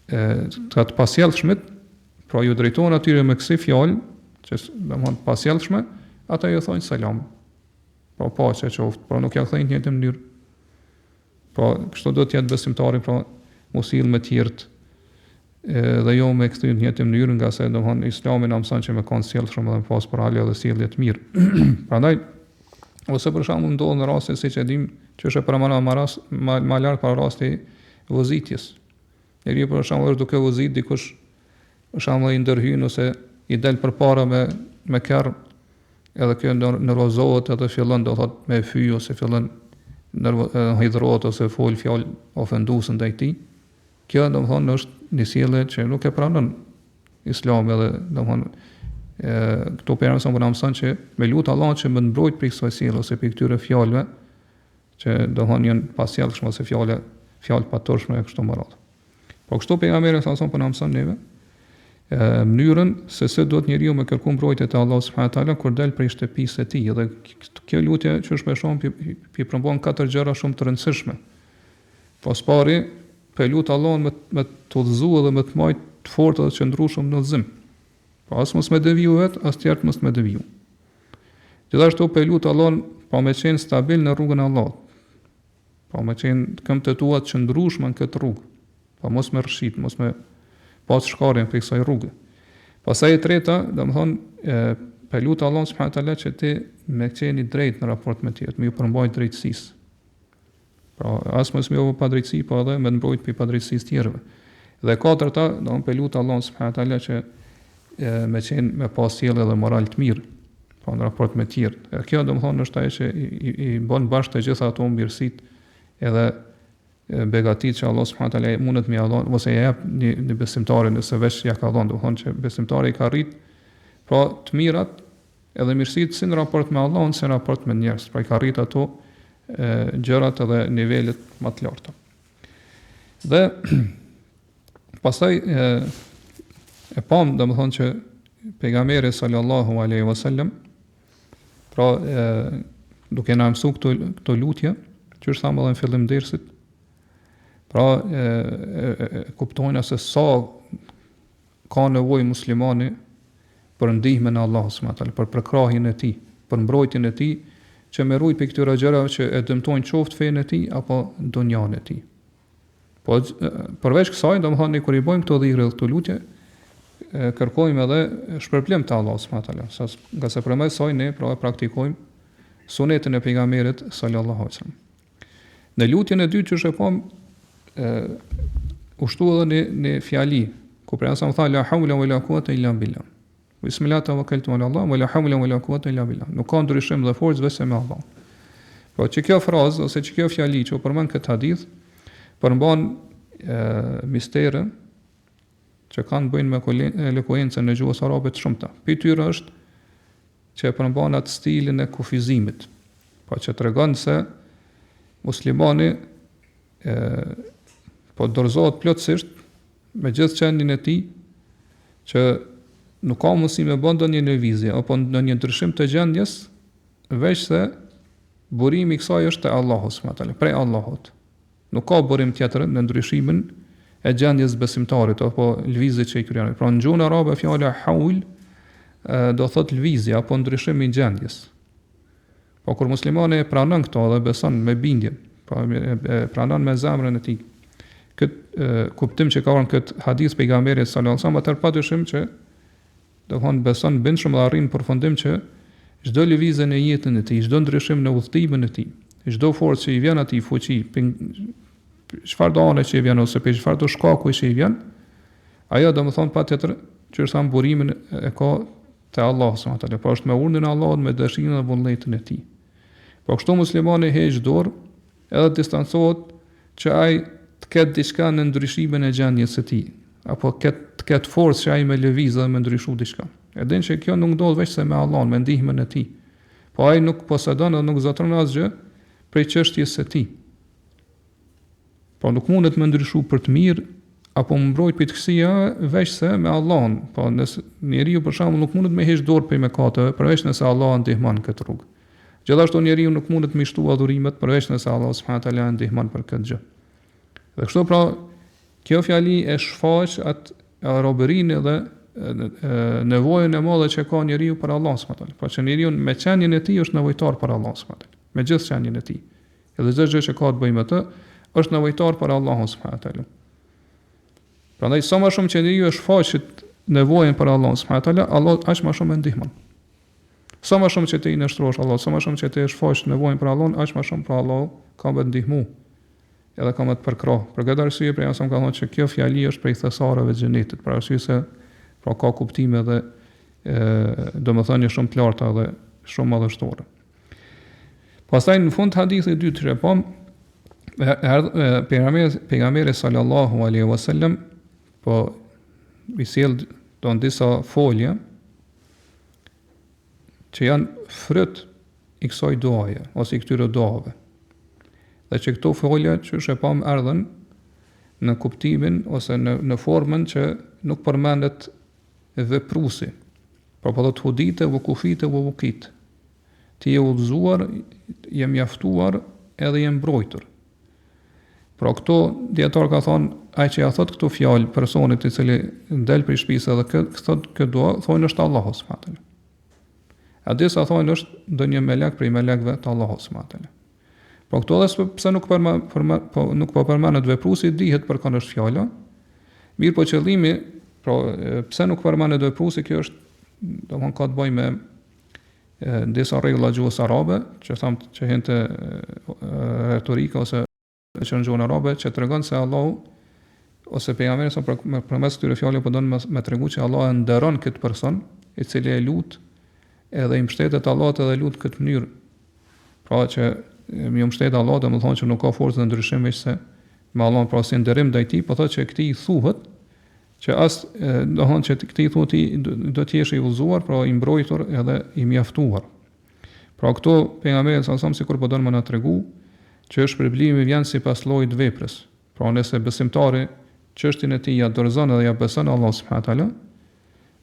të pasjellshmit pra ju drejtohen atyre me kësi fjalë, që domthon pasjellshme, ata ju thonë selam. Pra paqe qoftë, pra nuk ja kthejnë në njëjtën mënyrë. Pra kështu do të jetë besimtari, pra mos sill me të tjerët, dhe jo me kthy në njëjtën mënyrë, nga se domthon Islami na mëson që me kanë sjellshëm dhe me pas morale dhe sjellje të mirë. Prandaj ose për shembull ndodh në raste siç e dim, që është para më lart para rasti vozitjes. Njeriu për shembull është duke vozit dikush për shembull i ndërhyn ose i del përpara me kerr, edhe kjo nervozohet edhe fillon do thot me fy ose fillon hidhrohet ose fol fjalë ofenduese ndaj tij. Kjo domthon është një sjellje që nuk e pranon Islami, edhe domthon këto pejgamberi sa na mëson që me lut Allahun që më mbrojt prej kësaj sjellje ose prej këtyre fjalëve që domthon janë pasjellshme ose fjalë paturshme kështu më radh. Po kështu pejgamberi sa po na mëson neve mënyrën se duhet njeriu me kërku mbrojtje te Allahu subhanahu wa taala kur del prej shtëpisë së tij, dhe kjo lutje që është më shumë pi promovon 4 gjëra shumë të rëndësishme. Po spari pe lut Allahun me të udhëzuar dhe me të majt të fortë dhe të qëndrueshëm në udhëzim. Po as mos me deviju vet, as tjerë mos me deviju. Gjithashtu pe lut Allahun pa me qenë stabil në rrugën e Allahut. Pa me qenë këmbët e tua të qëndrueshme në këtë rrugë. Pa mos me rrshit, mos me pas shkarjen për kësaj rrugë. Pastaj e treta, domthon pe lutë Allah subhanahu wa taala që ti me qeni drejt në raport me tjerët, me ju përmbajt drejtësisë. Pra, as mos më pa drejtësi, po edhe me të mbrojt për padrejtësisë tjerëve. Dhe katërta, do të pe lutë Allah subhanahu wa taala që me qenë me pas sjellje dhe moral të mirë, po në raport me tjerët. E kjo domethënë është ajo që i bën bashkë të gjitha ato mirësitë edhe begatit që Allah subhanahu wa taala mundet me Allah ose ja jep një besimtari nëse veç ja ka dhënë, domethënë që besimtari ka arrit pra të mirat edhe mirësitë si në raport me Allahun, si në raport me njerëz, pra i ka arrit ato gjërat edhe nivelet më të larta. Dhe pastaj e pam domethënë që pejgamberi sallallahu alaihi wasallam pra duke na mësuar këto lutje, që është thamë edhe në fillim dersit, pra kuptojnë se sa ka nevojë muslimani për ndihmën e Allahut subhanahu wa taala, për përkrahjen e tij, për mbrojtjen e tij, që me rujt për këtyre gjërave që e dëmtojnë qoftë fenë e tij apo dunjan e tij. Po përveç kësaj, domethënë kur i bëjmë këto dhirrje, këto lutje, kërkojmë edhe shpërblim të Allahut subhanahu wa taala, nga se përmes saj ne pra e praktikojmë sunetin e pejgamberit sallallahu alaihi wasallam. Në lutjen e dytë që shepam ushtu edhe në fjali, ku pra sa më tha la hawla wala quwata illa billah. Bismillah tawakkaltu ala Allah wala hawla wala quwata illa billah. Nuk ka ndryshim dhe forcë vetëm me Allah. Po që kjo frazë ose që kjo fjali që u përmend këtë hadith përmban misterën që kanë bëjnë me elokuencën në gjuhës arabe të shumta. Pyetja është që përmban atë stilin e kufizimit, po që tregon se muslimani po dorëzohet plotësisht me gjithë qendin e tij që nuk ka mundësi me bën ndonjë lëvizje apo ndonjë ndryshim të gjendjes, veç se burimi i kësaj është te Allahu subhanahu wa taala, prej Allahut. Nuk ka burim tjetër në ndryshimin e gjendjes besimtarit apo lëvizjes që i kryen. Pra në gjuhën arabe fjala haul do thot lëvizje apo ndryshim i gjendjes. Po kur muslimani e pranon këto dhe beson me bindje, po e pranon me zemrën e tij, këtë kuptim që ka orën këtë hadith pejgamberit sallallahu alaihi wasallam, atëherë padyshim që do thonë beson bindshëm dhe arrin përfundim që çdo lëvizje në jetën e tij, çdo ndryshim në udhëtimin e tij, çdo forcë që i vjen atij fuqi, çfarë do anë që i vjen ose për çfarë do shkaku që i vjen, ajo do të thonë patjetër që është tham burimin e ka te Allahu subhanahu wa taala, po është me urdhën e Allahut, me dëshirën dhe vullnetin e tij. Po kështu muslimani heq dorë edhe distancohet që ai të ketë diçka në ndryshimin e gjendjes së tij, apo të ketë forcë që ai me lëviz dhe me ndryshu diçka. E din që kjo nuk ndodh vetëm se me Allahun, me ndihmën e tij. Po ai nuk posedon dhe nuk zotron asgjë prej çështjes së tij. Po nuk mundet me ndryshu për të mirë apo më mbrojt për të kësia veç se me Allahun. Po nëse njeriu për shembull nuk mundet me heq dorë për mëkateve përveç nëse Allah ndihmon këtë rrugë. Gjithashtu njeriu nuk mundet me shtu adhurimet përveç nëse Allah subhanahu wa taala ndihmon për këtë gjë. Dhe kështu pra kjo fjali e shfaq atë robërinë dhe nevojën e madhe që ka njeriu për Allah subhanahu wa taala. Pra që njeriu me qenien e tij është nevojtar për Allah subhanahu wa taala, me gjithë qenien e tij. Edhe çdo gjë që ka të bëjë me të është nevojtar për Allahun subhanahu wa taala. Prandaj sa më shumë që njeriu e shfaqet nevojën për Allahun subhanahu wa taala, Allah aq më shumë e ndihmon. Sa më shumë që ti nështrosh Allah, sa më shumë që ti e shfaq nevojën për Allahun, aq më shumë për Allah ka më të ndihmu. Edhe ka më të përkrah. Për këtë arsye pra jam ka thonë që kjo fjali është prej thesareve të xhenetit, për arsye se pra ka kuptime dhe domethënie shumë të larta dhe shumë madhështore. Pastaj në fund hadithi i dytë që pam pejgamberi sallallahu alaihi wasallam po i sjell don disa folje që janë fryt i kësaj duaje ose i këtyre duave. Dhe që këto folje që shepam erdhen në kuptimin ose në formën që nuk përmendet veprusi. Pra po thot hudite, vukufite, vukit. Ti je udhëzuar, je mjaftuar edhe je mbrojtur. Pra këto dietar ka thonë, ai që ja thot këto fjalë personit i cili del prej shtëpisë dhe thot këtë dua, thonë është Allahu subhanahu wa taala. A disa thonë është ndonjë melek prej melekëve të Allahut subhanahu wa taala. Po këto edhe pse nuk përmendet veprusi, dihet për kënd është fjala. Mirë po qëllimi, pra pse nuk përmendet veprusi, kjo është domthon ka të bëjë me disa rregulla gjuhës arabe, që thamë që hente retorika ose që në gjuhën arabe, që tregon se Allahu ose pejgamberi sa përmes këtyre fjalëve po don me tregu që Allah e nderon këtë person, i cili e lut edhe i mbështetet Allahut edhe lut këtë mënyrë. Pra që më mbështet Allahut, do të thonë që nuk ka forcë ndryshim veç se me Allahun pra si nderim ndaj tij, po thotë që këtij thuhet që do të thonë që këtij thuhet do të jesh i udhëzuar, pra i mbrojtur edhe i mjaftuar. Pra këto pejgamberi sa sikur po don më na tregu që shpërblimi vjen sipas llojit të veprës. Pra nëse besimtari çështjen e tij ja dorëzon dhe ja beson Allah subhanahu wa taala,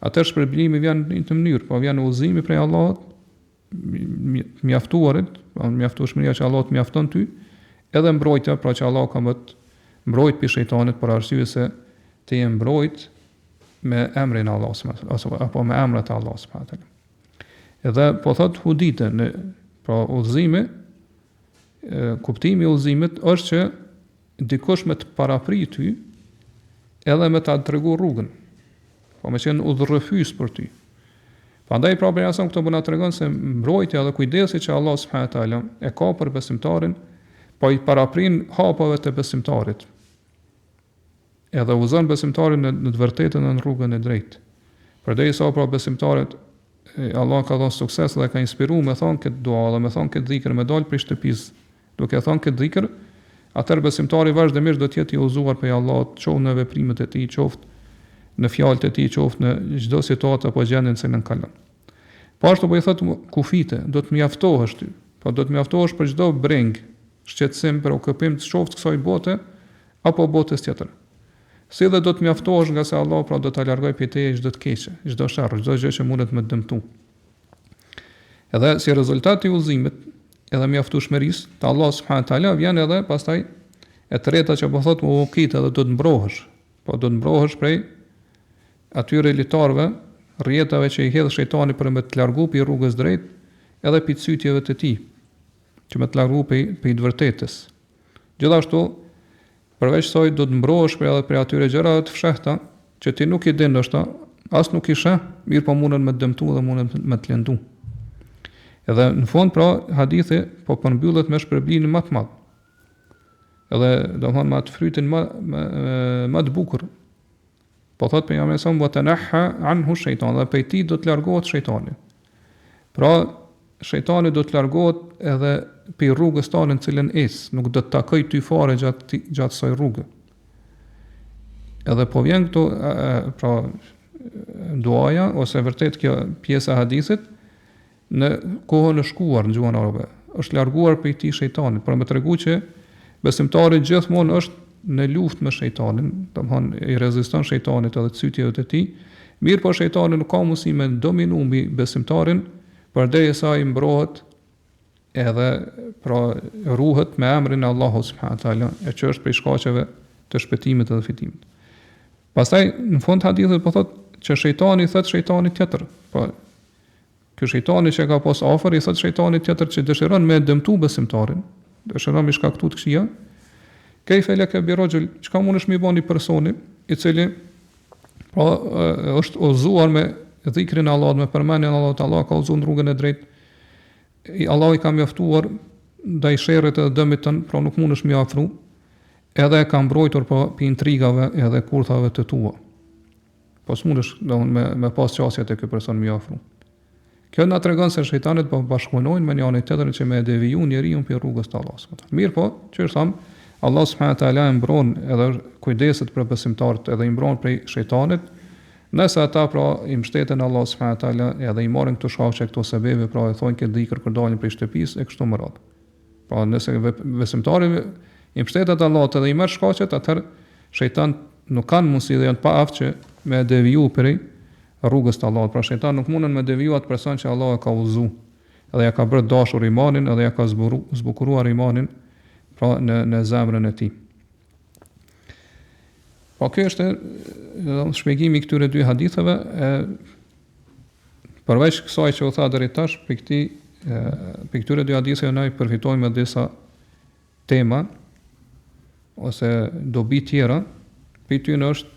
atë shpërblimi vjen në një mënyrë, po vjen udhëzimi prej Allahut, mjaftuarit, mjaftueshmëria që Allah të mjafton ty, edhe mbrojtja, pra që Allah ka më të mbrojt për shejtanit për arsye se të je mbrojt me emrin e Allahut apo me emrat e Allahut subhanahu wa taala. Edhe po thot hudite në pra udhëzimi, kuptimi i udhëzimit është që dikush me të paraprit ty edhe me ta tregu rrugën, po me qenë udhërrëfys për ty. Prandaj pra për jasëm këto bëna tregon se mbrojtja dhe kujdesi që Allah subhanahu wa taala e ka për besimtarin, po i paraprin hapave të besimtarit. Edhe uzon besimtarin në të vërtetën në rrugën e drejtë. Përderisa pra besimtarët Allah ka dhënë sukses dhe ka inspiruar me thon këtë dua dhe me thon këtë dhikr me dal prej shtëpisë. Duke thon këtë dhikr, atëherë besimtari vazhdimisht do të jetë i udhëzuar prej Allahut, qoftë në veprimet e tij, qoftë në fjalët e tij, qoftë në çdo situatë apo gjendje që nën kalon. Po ashtu po i thot kufite, do të mjaftohesh ty, po do të mjaftohesh për çdo breng, shqetësim, preokupim të qoftë kësaj bote apo botës tjetër. Si dhe do të mjaftohesh nga se Allah pra do ta largoj prej teje çdo të keqe, çdo sharr, çdo gjë që mundet më të dëmtu. Edhe si rezultat i udhëzimit edhe mjaftueshmërisë të Allah subhanahu wa taala vjen edhe pastaj e treta që po thot ukit edhe do të mbrohesh, po do të mbrohesh prej atyre litarëve, rrjetave që i hedh shejtani për me të largu pi rrugës drejt, edhe pi cytjeve të tij, që me të largu pi të vërtetës. Gjithashtu, përveç saj do të mbrohesh prej atyre gjërave të fshehta që ti nuk i din ndoshta, as nuk i sheh, mirë po mundën me dëmtu dhe mundën me të lëndu. Edhe në fund pra hadithi po përmbyllet me shpërblimin më të madh. Edhe do të thonë me atë frytin më të bukur. Po thot pejgamberi sa wa tanaha anhu shejtan, dhe prej tij do të largohet shejtani. Pra shejtani do të largohet edhe pe rrugës tonë në cilën nuk do të takoj ty fare gjatë saj rrugë. Edhe po vjen këtu pra duaja ose vërtet kjo pjesa e hadithit në kohën e shkuar në gjuhën arabe, është larguar prej tij shejtani, për me tregu që besimtari gjithmonë është në luftë me shejtanin, domthonë i reziston shejtanit edhe cytjeve të tij, mirë po shejtani nuk ka mundësi me dominu mbi besimtarin, përderisa i mbrohet edhe pra ruhet me emrin e Allahut subhanahu wa taala, e që është prej shkaqeve të shpëtimit edhe fitimit. Pastaj në fund hadithit po thotë që shejtani thot shejtanit tjetër, po ky shejtani që ka pas afër i thot shejtanit tjetër që dëshiron me dëmtu besimtarin, dëshiron me shkaktu të këqija, kejfe leke bi rajul, çka mundesh me bëni personi i cili pra është udhëzuar me dhikrin e Allahut, me përmendjen e Allahut, Allah ka udhëzuar rrugën e drejtë. Allah i ka mjaftuar ndaj sherrit edhe dëmit tën, pra nuk mundesh me afru, edhe e ka mbrojtur pa intrigave edhe kurthave të tua. Po s'mundesh me pas qasjet e ky person me afru. Kjo na tregon se shejtanët po bashkëpunojnë me njëri tjetrin që me deviju njeriu për rrugës të Allahut. Mirë po, që tham, Allah subhanahu wa taala e mbron edhe kujdeset për besimtarët, edhe i mbron prej shejtanit, nëse ata pra i mbështeten Allah subhanahu wa taala edhe i marrin këto shkaqe, këto sebeve, pra e thonë këtë dhikr për daljen prej shtëpisë e kështu me radhë. Pra nëse besimtari i mbështetet Allahut edhe i merr shkaqet, atëherë shejtan nuk kanë mundësi dhe janë pa aftë që me deviju prej rrugës të Allahut. Pra shejtan nuk mundon me deviju atë person që Allah e ka udhëzuar, edhe ja ka bërë dashur imanin, edhe ja ka zbukuruar imanin pra në zemrën e tij. Po kjo është shpjegimi i këtyre dy haditheve, përveç kësaj që u tha deri tash, për këtyre dy haditheve ne përfitojmë me disa tema ose dobi tjera. Për ty është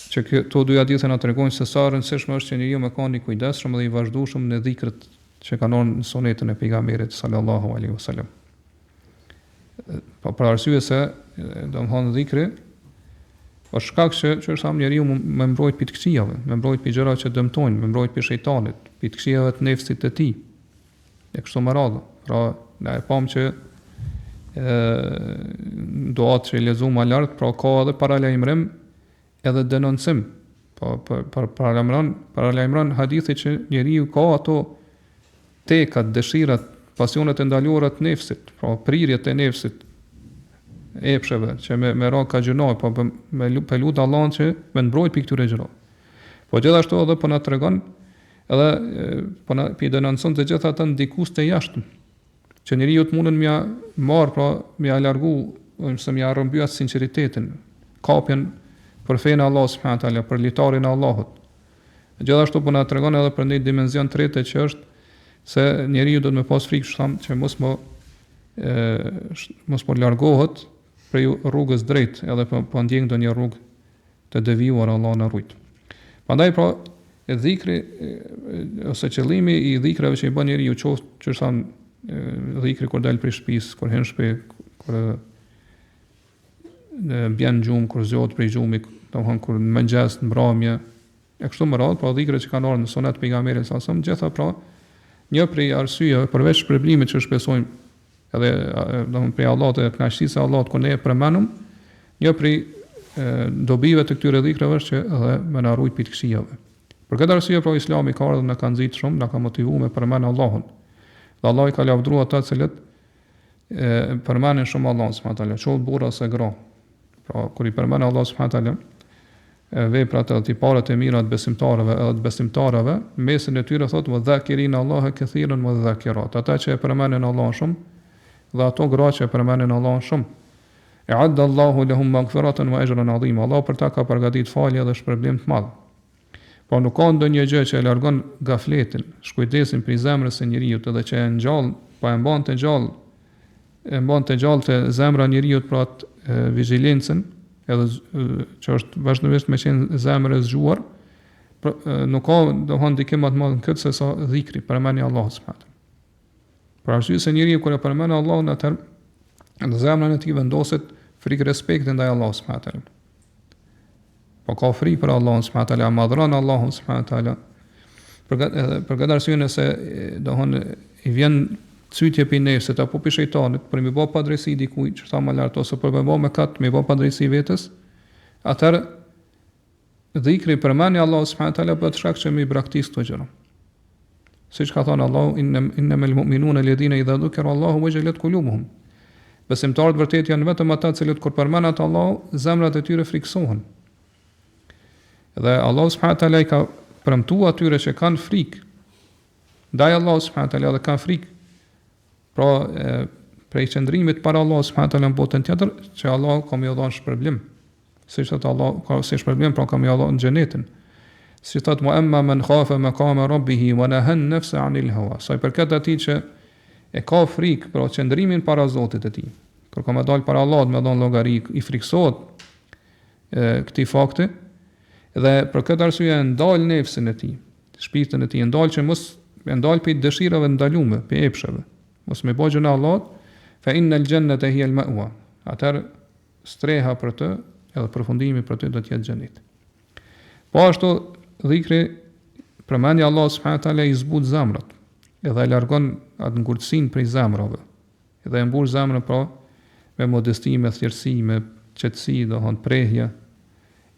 që këto dy hadithe na tregojnë se sa rëndësishme është që njeriu me qenë i kujdesshëm dhe i vazhdueshëm në dhikrët që kanë ardhur në sunetin e pejgamberit sallallahu alaihi wasallam. Për arsye se domthonë dhikri është shkak që sa njeriu më mbrojt pi të këqijave, më mbrojt pi gjërave që dëmtojnë, më mbrojt pi shejtanit, pi të këqijave të nefsit të tij. E kështu me radhë. Pra, na e pam që doat që i lexuam më lart, pra ka edhe paralajmërim edhe denoncim. Po paralajmëron hadithi që njeriu ka ato tekat, dëshirat, pasionet e ndaluara të nefsit, pra prirjet e nefsit, epsheve që me ra ka gjunoj, po me lut Allahun që me mbrojt pi këtyre gjërave. Po gjithashtu edhe po na tregon edhe po na pi denoncon të gjitha ata ndikues të jashtëm, që njeriu të mundën m'ia marr, pra m'ia largu, ose m'ia rrëmby atë sinqeritetin, kapjen për fenë Allah subhanahu taala, për litarin e Allahut. Gjithashtu po na tregon edhe për një dimension tretë që është se njeriu do të më pas frikë që mos po largohet prej rrugës drejt, edhe po ndjek ndonjë rrugë të devijuar, Allah na ruaj. Prandaj pra dhikri ose qëllimi i dhikrave që i bën njeriu, qoftë që thon dhikri kur dal prej shtëpisë, kur hyn shtëpi, kur bjen gjumë, kur zgjohet prej gjumit, domthon kur në mëngjes, në mbrëmje, e kështu me radhë, pra dhikrat që kanë ardhur në sunet pejgamberit sa sa, gjitha pra një prej arsyeve përveç shpërblimit që shpresojmë edhe domthon prej Allahut e kënaqësisë së Allahut kur ne e përmendum, një prej dobive të këtyre dhikrave është që edhe më na ruaj pi të këqijave. Për këtë arsye pra Islami ka ardhur na ka nxit shumë, na ka motivuar me përmend Allahun. Dhe Allah i ka lavdruar ata të cilët përmendin shumë Allahun subhanahu taala, qoftë burra ose gra. Pra kur i përmend Allah subhanahu taala veprat e tiparat e mira të besimtarëve edhe të besimtarëve, mesin e tyre thotë wa dhakirina Allaha kathiran wa dhakirat. Ata që e përmendin Allahun shumë dhe ato gra që e përmendin Allahun shumë. I'adda Allahu lahum maghfiratan wa ajran 'azima. Allah për ta ka përgatitur falje dhe shpërblim të madh. Po nuk ka ndonjë gjë që e largon gafletin, shkujdesin prej zemrës së njeriu, edhe që e ngjall, pa e mban të gjallë të zemra e njeriu për atë vigjilencën, edhe që është vazhdimisht me qenë zemër e zgjuar, nuk ka domthon ndikim më të madh këtë se sa dhikri, përmendja e Allahut subhanahu. Për arsye se njeriu kur e përmend Allahun, atë në zemrën e tij vendoset frikë respekti ndaj Allahut subhanahu. Po ka frikë për Allahun subhanahu taala, madhron Allahun subhanahu taala. Për këtë arsye nëse domthon i vjen cytje për nefsit apo për shejtanit, për mi bë padrejsi dikujt, që tha më lart, ose për me bë mëkat, me bë padrejsi vetes, atëherë dhikri përmendja Allahut subhanahu taala bëhet shkak që mi braktis këto gjëra. Siç ka thënë Allahu, innamal mu'minuna alladhina idha dhukira Allahu wajilat qulubuhum. Besimtarët vërtet janë vetëm ata të cilët kur përmendet Allahu, zemrat e tyre friksohen. Dhe Allah subhanahu taala i ka premtuar atyre që kanë frikë ndaj Allah subhanahu taala dhe kanë frikë pra prej qëndrimit para Allah subhanahu taala në botën tjetër, që Allah ka më dhënë shpërblim. Siç thotë Allah ka si shpërblim, pra ka më dhënë në xhenetin. Si thotë mu'amma man khafa maqama rabbih wa naha an-nafsa 'anil hawa. Sa i përket atij që e ka frikë për qëndrimin para Zotit të tij. Kur ka më dal para Allahut me dhënë llogari, i friksohet këtij fakti. Dhe për këtë arsye ndal nefsin e tij, shpirtin e tij, ndal që mos ndal pe dëshirave ndalume, pe epsheve. Mos me bëjë në Allah, fa innal jannata hiya al-ma'wa. Atar streha për të, edhe përfundimi për të do të jetë xhenet. Po ashtu dhikri përmendja Allah subhanahu taala i zbut zemrat, edhe e largon atë ngurtësinë prej zemrave. Edhe e mbush zemrën pra me modesti, me thjeshtësi, me qetësi, domthon prehje,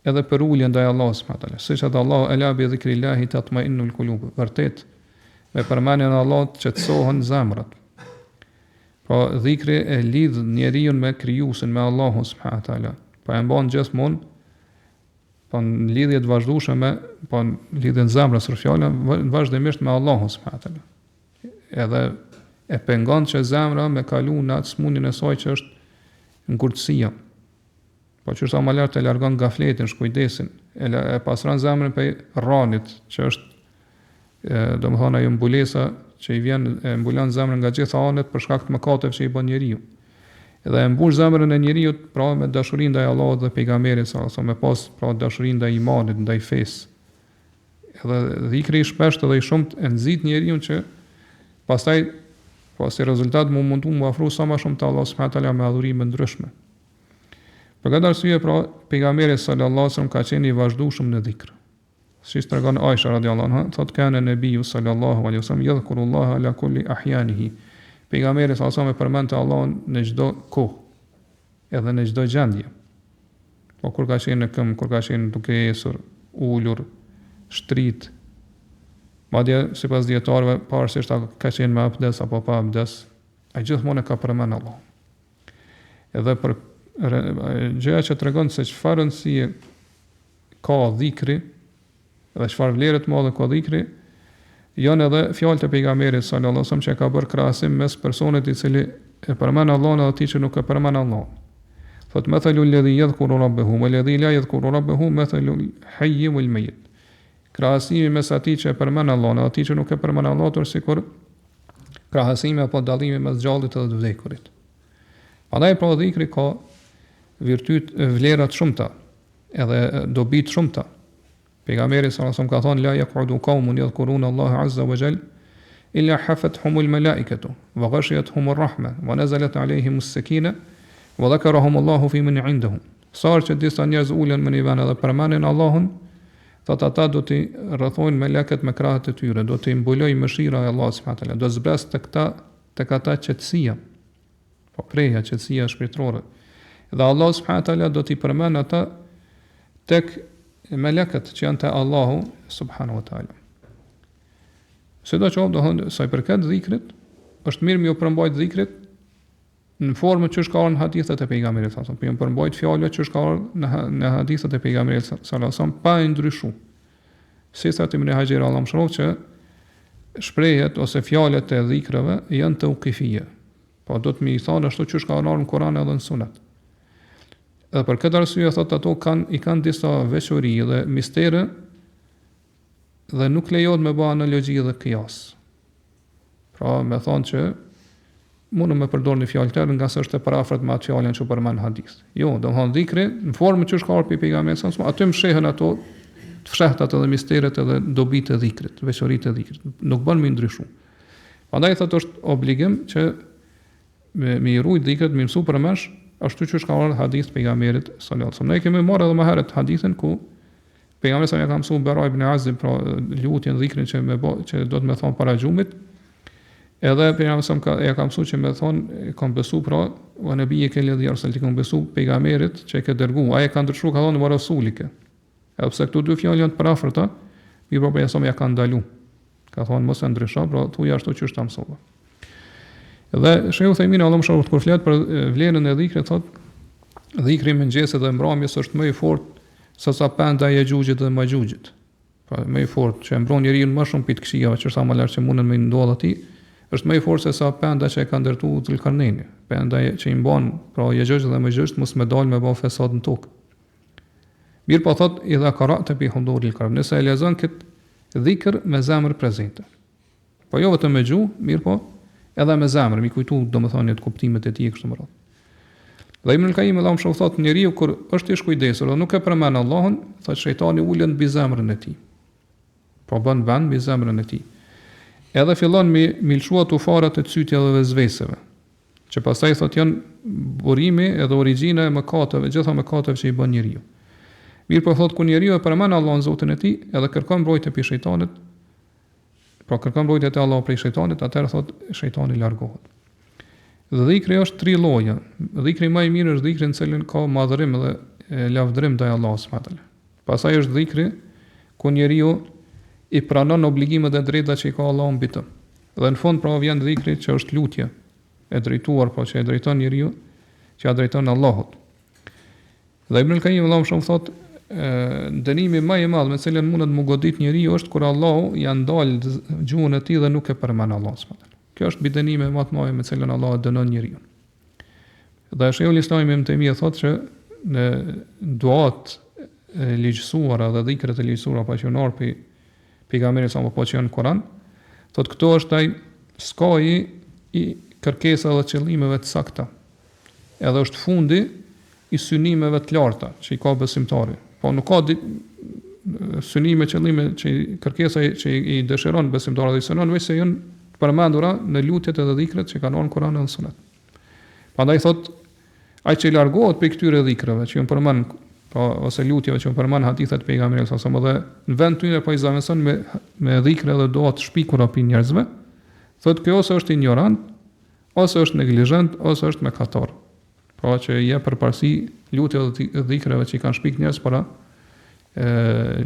edhe për ulje ndaj Allahut subhanahu taala. Siç atë Allahu ela bi dhikrillahi tatma'innul qulub. Vërtet me përmendjen e Allahut qetësohen zemrat. Po dhikri e lidh njeriu me krijuesin, me Allahun subhanahu taala. Po e mban gjithmonë po në lidhje të vazhdueshme, po në lidhjen e zemrës së fjalën vazhdimisht me Allahun subhanahu taala. Edhe e pengon që zemra me kalu në atë smundjen e saj që është ngurtësia. Po që sa më lart e largon gafletin, shkujdesin, e pasron zemrën prej rranit, që është domethënë ajo mbulesa që i vjen e mbulon zemrën nga gjitha anët për shkak të mëkateve që i bën njeriu. Edhe e mbush zemrën e njeriu pra me dashurinë ndaj Allahut dhe pejgamberit sa me pas pra dashurinë ndaj imanit, ndaj fesë. Edhe dhikri shpesh edhe i shumt e nxit njeriu që Pastaj, si rezultat mundu më afru sa më shumë të Allah subhanahu wa taala me adhurime ndryshme. Për këtë arsye pra pejgamberi sallallahu alaihi wasallam ka qenë i vazhdueshëm në dhikr. Si tregon Aisha radhiyallahu anha, thotë kana nebiu sallallahu alaihi wasallam yadhkurullaha ala kulli ahyanihi. Pejgamberi sallallahu alaihi wasallam përmendte Allahun në çdo kohë, edhe në çdo gjendje. Po kur ka qenë në këmbë, kur ka qenë duke ecur, ulur, shtrit. Madje sipas dietarëve, pavarësisht ka qenë me abdes apo pa abdes, ai gjithmonë ka përmend Allahun. Edhe për gjëja që tregon se çfarë rëndësie ka dhikri dhe çfarë vlerë të madhe ka dhikri, janë edhe fjalët e pejgamberit sallallahu alajhi wasallam që ka bërë krahasim mes personit i cili e përmend Allahun dhe atij që nuk e përmend Allahun. Thot mathalu alladhi yadhkuru rabbahu walladhi la yadhkuru rabbahu mathalu al-hayy wal-mayyit. Krahasimi mes atij që e përmend Allahun dhe atij që nuk e përmend Allahun është sikur krahasimi apo dallimi mes gjallit dhe të vdekurit. Prandaj pra dhikri ka virtyt vlera të shumta, edhe dobi të shumta. Pejgamberi sallallahu alajhi wasallam ka thënë la yaqudu qaumun yadhkuruna Allah azza wa jall illa hafathumul malaikatu wa ghashiyatuhumur rahma wa nazalat alayhimus sakina wa dhakarahum Allahu fi man indahum. Sa që disa njerëz ulen në një vend dhe përmendin Allahun, thotë ata do t'i rrethojnë melekët me krahët e tyre, do t'i mbulojë mëshira e Allahut subhanahu wa taala, do zbres tek ata qetësia. Po preja qetësia shpirtërore. Dhe Allah subhanahu wa taala do t'i përmend ata tek melekët që janë te Allahu subhanahu wa taala. Sidoqoftë do thonë sa i përket dhikrit, është mirë më u përmbajt dhikrit në formë që shkon në hadithet e pejgamberit sallallahu alajhi wasallam, po përmbajt fjalët që shkon në hadithet e pejgamberit sallallahu alajhi wasallam pa ndryshuar. Si sa Ibn Hajar Allah më shrof që shprehjet ose fjalët e dhikrave janë tauqifie. Po do të më i thonë ashtu që shkon në Kur'an edhe në Sunet. Edhe për këtë arsye thotë ato kanë disa veçori dhe mistere dhe nuk lejohet me bë analogji dhe qiyas. Pra me thonë që mund me përdor një fjalë tjetër nga se është e parafort me atë fjalën që përmend hadith. Jo, domthon dhikri në formën që shkon për pejgamberin sa aty më shehen ato të fshehtat edhe misteret edhe dobitë e dhikrit, veçoritë e dhikrit. Nuk bën më ndryshu. Prandaj thotë është obligim që me i ruaj dhikrit, me mësu përmesh ashtu që ka ardhur hadith pejgamberit sallallahu alajhi wasallam. Ne kemi marrë edhe më herët hadithin ku pejgamberi sa ja ka mësuar Bara ibn Azib pra lutjen dhikrin që do të më thon para xhumit. Edhe pejgamberi sa ja ka mësuar që më thon kam besu pra wa nabiyyi kelli arsalti kam besu pejgamberit që e ka dërguar. Ai ka ndryshuar ka thonë rasulike. Edhe pse këto dy fjalë janë të paraforta, mi po pejgamberi ja ka ndaluar. Ka thonë mos e ndrysho, pra thuaj ashtu që është mësuar. Dhe Sheikh Uthaymin Allah më shëroft kur flet për vlerën e dhikrit thotë dhikri mëngjesit dhe mbrëmjes është më i fortë se sa penda e Xhuxhit dhe Maxhuxhit. Pra më i fortë që e mbron njeriu më shumë pit këqijave që sa më lart që mundën me ndodh atij, është më i fortë se sa penda që e ka ndërtuar Dhulkarneni. Penda që i mban pra Xhuxhit dhe Maxhuxhit mos më dal me bë fesad në tokë. Mirë po thotë idha qara'ta bi huduril qalb, nëse e lexon këtë dhikr me zemër prezente. Po jo vetëm me gjuhë, mirë po edhe me zemër, mi kujtu domethënë të kuptimet e tij kështu më radh. Dhe Ibn al-Qayyim Allah më thotë njeriu kur është i shkujdesur dhe nuk e përmend Allahun, thotë shejtani ulet mbi zemrën e tij. Po bën vend mbi zemrën e tij. Edhe fillon me milshua tufarat e cytjeve dhe vezveseve, që pastaj thotë janë burimi edhe origjina e mëkateve, gjitha mëkateve që i bën njeriu. Mirë po thotë kur njeriu e përmend Allahun Zotin e tij, edhe kërkon mbrojtje prej shejtanit, pra kërkon mbrojtje te Allahu prej shejtanit, atëherë thotë shejtani largohet. Dhe dhikri është 3 lloje. Dhikri më i mirë është dhikri në cilin ka madhërim dhe lavdërim ndaj Allahut subhanahu wa taala. Pastaj është dhikri ku njeriu i pranon obligimet dhe drejtat që i ka Allahu mbi të. Dhe në fund pra vjen dhikri që është lutje e drejtuar, po që e drejton njeriu, që ja drejton Allahut. Dhe Ibn al-Qayyim Allahu shumë thotë dënimi më i madh me cilën mundet më godit njeriu është kur Allahu ja ndal gjuhën e tij dhe nuk e përmend Allahun subhanahu wa taala. Kjo është mbi dënime më të mëdha me cilën Allahu dënon njeriu. Dhe Sheikhul Islam Ibn Taymija thotë që në duat e ligjësuara dhe dhikrat e ligjësuara pa qenë për pejgamberin sa apo që janë në Kur'an, thotë këto është ai skoji i kërkesa dhe qëllimeve të sakta. Edhe është fundi i synimeve të larta që i ka besimtari. Po nuk ka synime, qëllime që kërkesa që i dëshiron besimtari dhe i synon, veç se janë përmendura në lutjet edhe dhikret që kanë ardhur në Kur'an dhe Sunet. Prandaj thot ai që largohet prej këtyre dhikrave që janë përmend ose lutjeve që përmend hadithet pejgamberit sallallahu alajhi wasallam dhe në vend tyre po i zameson me dhikre dhe doa të shpikura për njerëzve, thot kjo ose është ignorant, ose është neglizhent, ose është mëkatar. Pra që je përparësi lutjeve dhe dhikrave që i kanë shpik njerëz para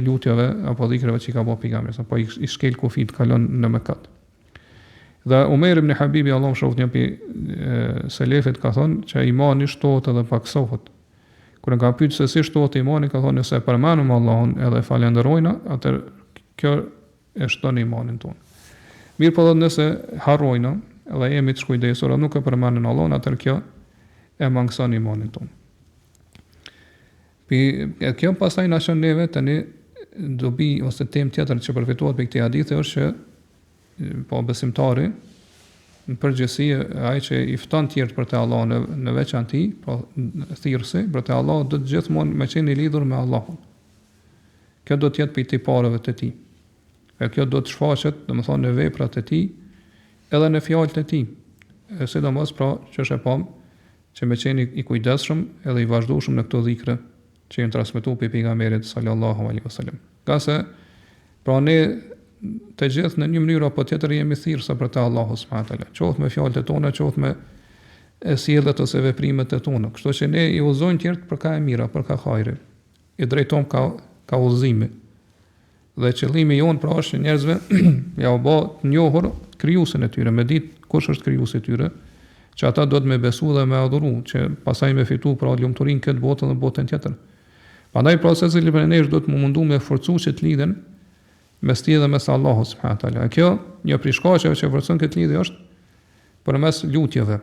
lutjeve apo dhikrave që i ka bëu pejgamberi, apo i shkel kufit kalon në mëkat. Dhe Umer ibn Habibi, Allahu shoft një pi selefit ka thonë që imani shtohet edhe paksohet. Kur e ka pyetur se si shtohet imani, ka thonë se përmendëm Allahun edhe falenderojna, atë kjo e shton imanin tonë. Mirë po nëse harrojna edhe jemi të shkujdesur edhe nuk e përmendën Allahun, atë kjo e mangëson imanin tonë. Kjo pastaj na shon neve tani dobi ose temë tjetër që përfituat për këtë hadith është që po besimtari në përgjithësi ai që i fton tjerë për te Allah në veçantë, po thirrsi për te Allah do të gjithmonë me qenë i lidhur me Allahun. Kjo do të jetë për tipareve të tij. E kjo do të shfaqet, domethënë në veprat e tij, edhe në fjalët e tij. Sidomos pra që është e pam që me qenë i kujdesshëm edhe i vazhdueshëm në këto dhikre që janë transmetuar pe pejgamberit sallallahu alaihi wasallam. Ka se pra ne të gjithë në një mënyrë apo tjetër jemi thirrsa për te Allahu subhanahu wa taala, qoftë me fjalët e tona, qoftë me sjelljet ose veprimet e tona. Kështu që ne i udhëzojmë tjerët për ka e mira, për ka hajri. I drejtojmë ka udhëzimi. Dhe qëllimi jon pra është që njerëzve ja u bë të njohur krijuesin e tyre, me ditë kush është krijuesi i tyre, që ata do të me besu dhe me adhuru, që pasaj me fitu pra lumturinë këtë botë dhe botën tjetër. Prandaj procesi i nesh do të më mundu me forcu që të lidhen mes tij dhe mes Allahut subhanahu wa taala. Kjo një prej shkaqeve që forcon këtë lidhje është përmes lutjeve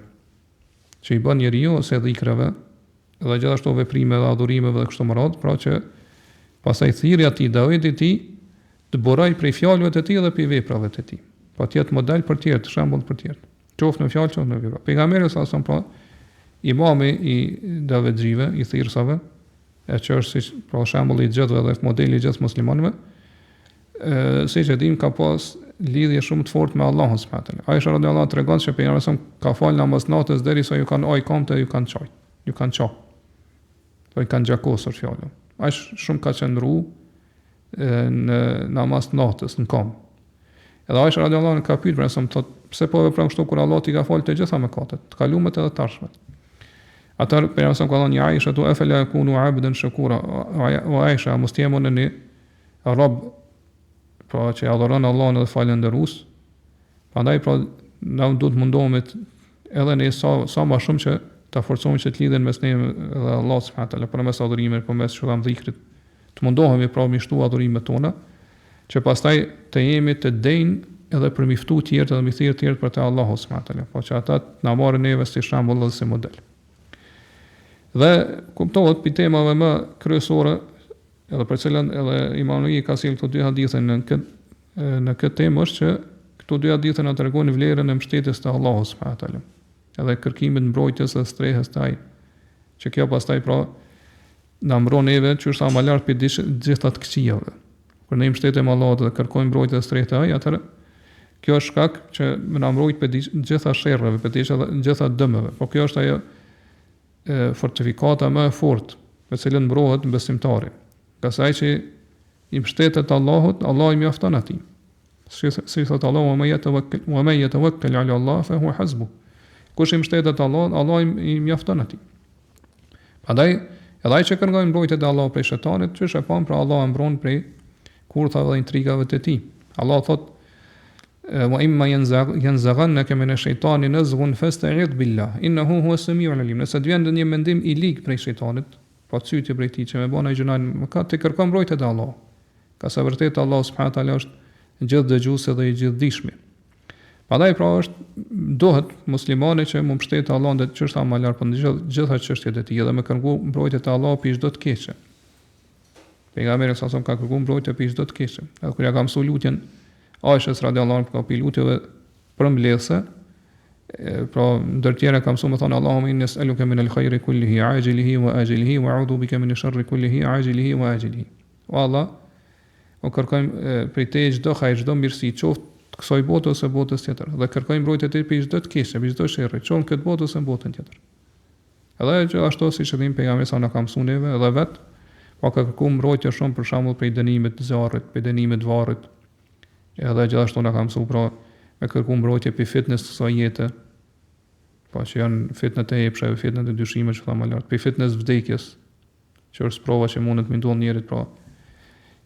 që i bën njeriu ose dhikrave dhe gjithashtu veprimeve dhe adhurimeve dhe kështu me radhë, pra që pastaj thirrja e tij, daveti i tij të buroj prej fjalëve të tij dhe prej veprave të tij. Pa të jetë model për të tjerë, shembull për të tjerë. Qoftë në fjalë, qoftë në vepra. Pejgamberi sa son pra imami i davetxhive, i thirrsave, e që është si pra shembulli i gjithëve dhe modeli i gjithë muslimanëve, siç e dim ka pas lidhje shumë të fortë me Allahun subhanahu wa taala. Aisha radhiyallahu anha tregon se pejgamberi ka fal namaz natës derisa ju kanë oj komte, ju kanë çoj. Ju kanë çoj. Po i kanë gjakosur fjalën. Ai shumë ka qëndru në namaz natës në kom. Edhe Aisha radhiyallahu anha ka pyetur pejgamberin thotë pse po vepron kështu kur Allah t'i ka falë të gjitha mëkatet, të kalumet edhe të ardhshmet. Atar pejgamberi ka thënë Aisha tu afala yakunu 'abdan shakura. O Aisha, mos të jemoni në rob pra që adhuron Allahun edhe falënderues. Prandaj pra na duhet mundohemi edhe ne sa më shumë që ta forcojmë që të lidhen mes ne dhe Allah subhanahu wa taala përmes adhurimit, përmes shullam dhikrit. Të mundohemi pra mishtu adhurimet tona, që pastaj të jemi të denj edhe për miftu tjerët edhe mi thirrë tjerët për te Allahu subhanahu wa taala, po që ata na marrin neve si shembull dhe si model. Dhe kuptohet pi temave më kryesore, edhe për cilën edhe Imam Nawawi ka sjellë këto dy hadithe në këtë temë është që këto dy hadithe na tregojnë vlerën e mbështetjes te Allahu subhanahu wa taala, edhe kërkimin mbrojtjes së strehës të ai, që kjo pastaj pra na mbron neve që është më lart për gjitha të këqijave. Kur ne mbështetemi Allahut dhe kërkojmë mbrojtje të strehtë të ai, atëherë kjo është shkak që më na mbrojt për gjitha sherrave, për gjitha dëmeve. Po kjo është ajo fortifikata më e fortë me cilën mbrohet besimtari. Ka sa që i mbështetet Allahut, Allah i mjafton atij. Si thot Allahu, wa man yatawakkal ala Allah fa huwa hasbuh. Kush i mbështetet Allahut, Allah i mjafton atij. Prandaj, edhe ai që kërkon mbrojtje te Allahu prej shejtanit, çish e pam, pra Allah e mbron prej kurthave dhe intrigave të tij. Allah thot wa imma yanzaghannaka min ash-shaytani nazghun fasta'id billah innahu huwa as-sami'ul 'alim. Nëse vjen ndonjë mendim i lig prej shejtanit, pa cytje prej tij që më bën ai gjënën mëkat, të kërkon mbrojtje te Allah. Ka sa vërtet Allah subhanahu wa taala është gjithë dëgjues dhe i gjithë dishmi. Prandaj pra është dohet muslimani që mu mbështet Allahun dhe çështa më lart për gjitha çështjet e tij dhe më kërku mbrojtje te Allah për çdo të keqe. Pejgamberi sa ka kërkuar mbrojtje për çdo të keqe. Edhe kur ja ka mësuar lutjen Aisha radhiyallahu anha ka pi lutjeve për mbledhse, pra ndër tjera ka mësuar me thonë Allahumma inni es'aluka min al-khayri kullihi ajilihi wa ajilihi wa a'udhu bika min ash-sharri kullihi ajilihi wa ajilihi. O Allah, o kërkojmë prej te çdo hajër, çdo mirësi, qoftë të kësaj bote ose botës tjetër, dhe kërkoj mbrojtje te prej çdo të keqe, prej çdo sherri, qoftë këtë botë ose në botën tjetër. Edhe gjithashtu siç e dim pejgamberi sa na ka mësuar neve edhe vet, pa kërkuar mbrojtje shumë për shembull prej dënimit të zjarrit, prej dënimit të varrit. Edhe gjithashtu na ka mësuar pra me kërkuar mbrojtje prej fitnes së kësaj jete. Po që janë fitnet e epshave, fitnet e dyshimeve që thamë lart, prej fitnes vdekjes, që është prova që mundet të ndodh njerit pra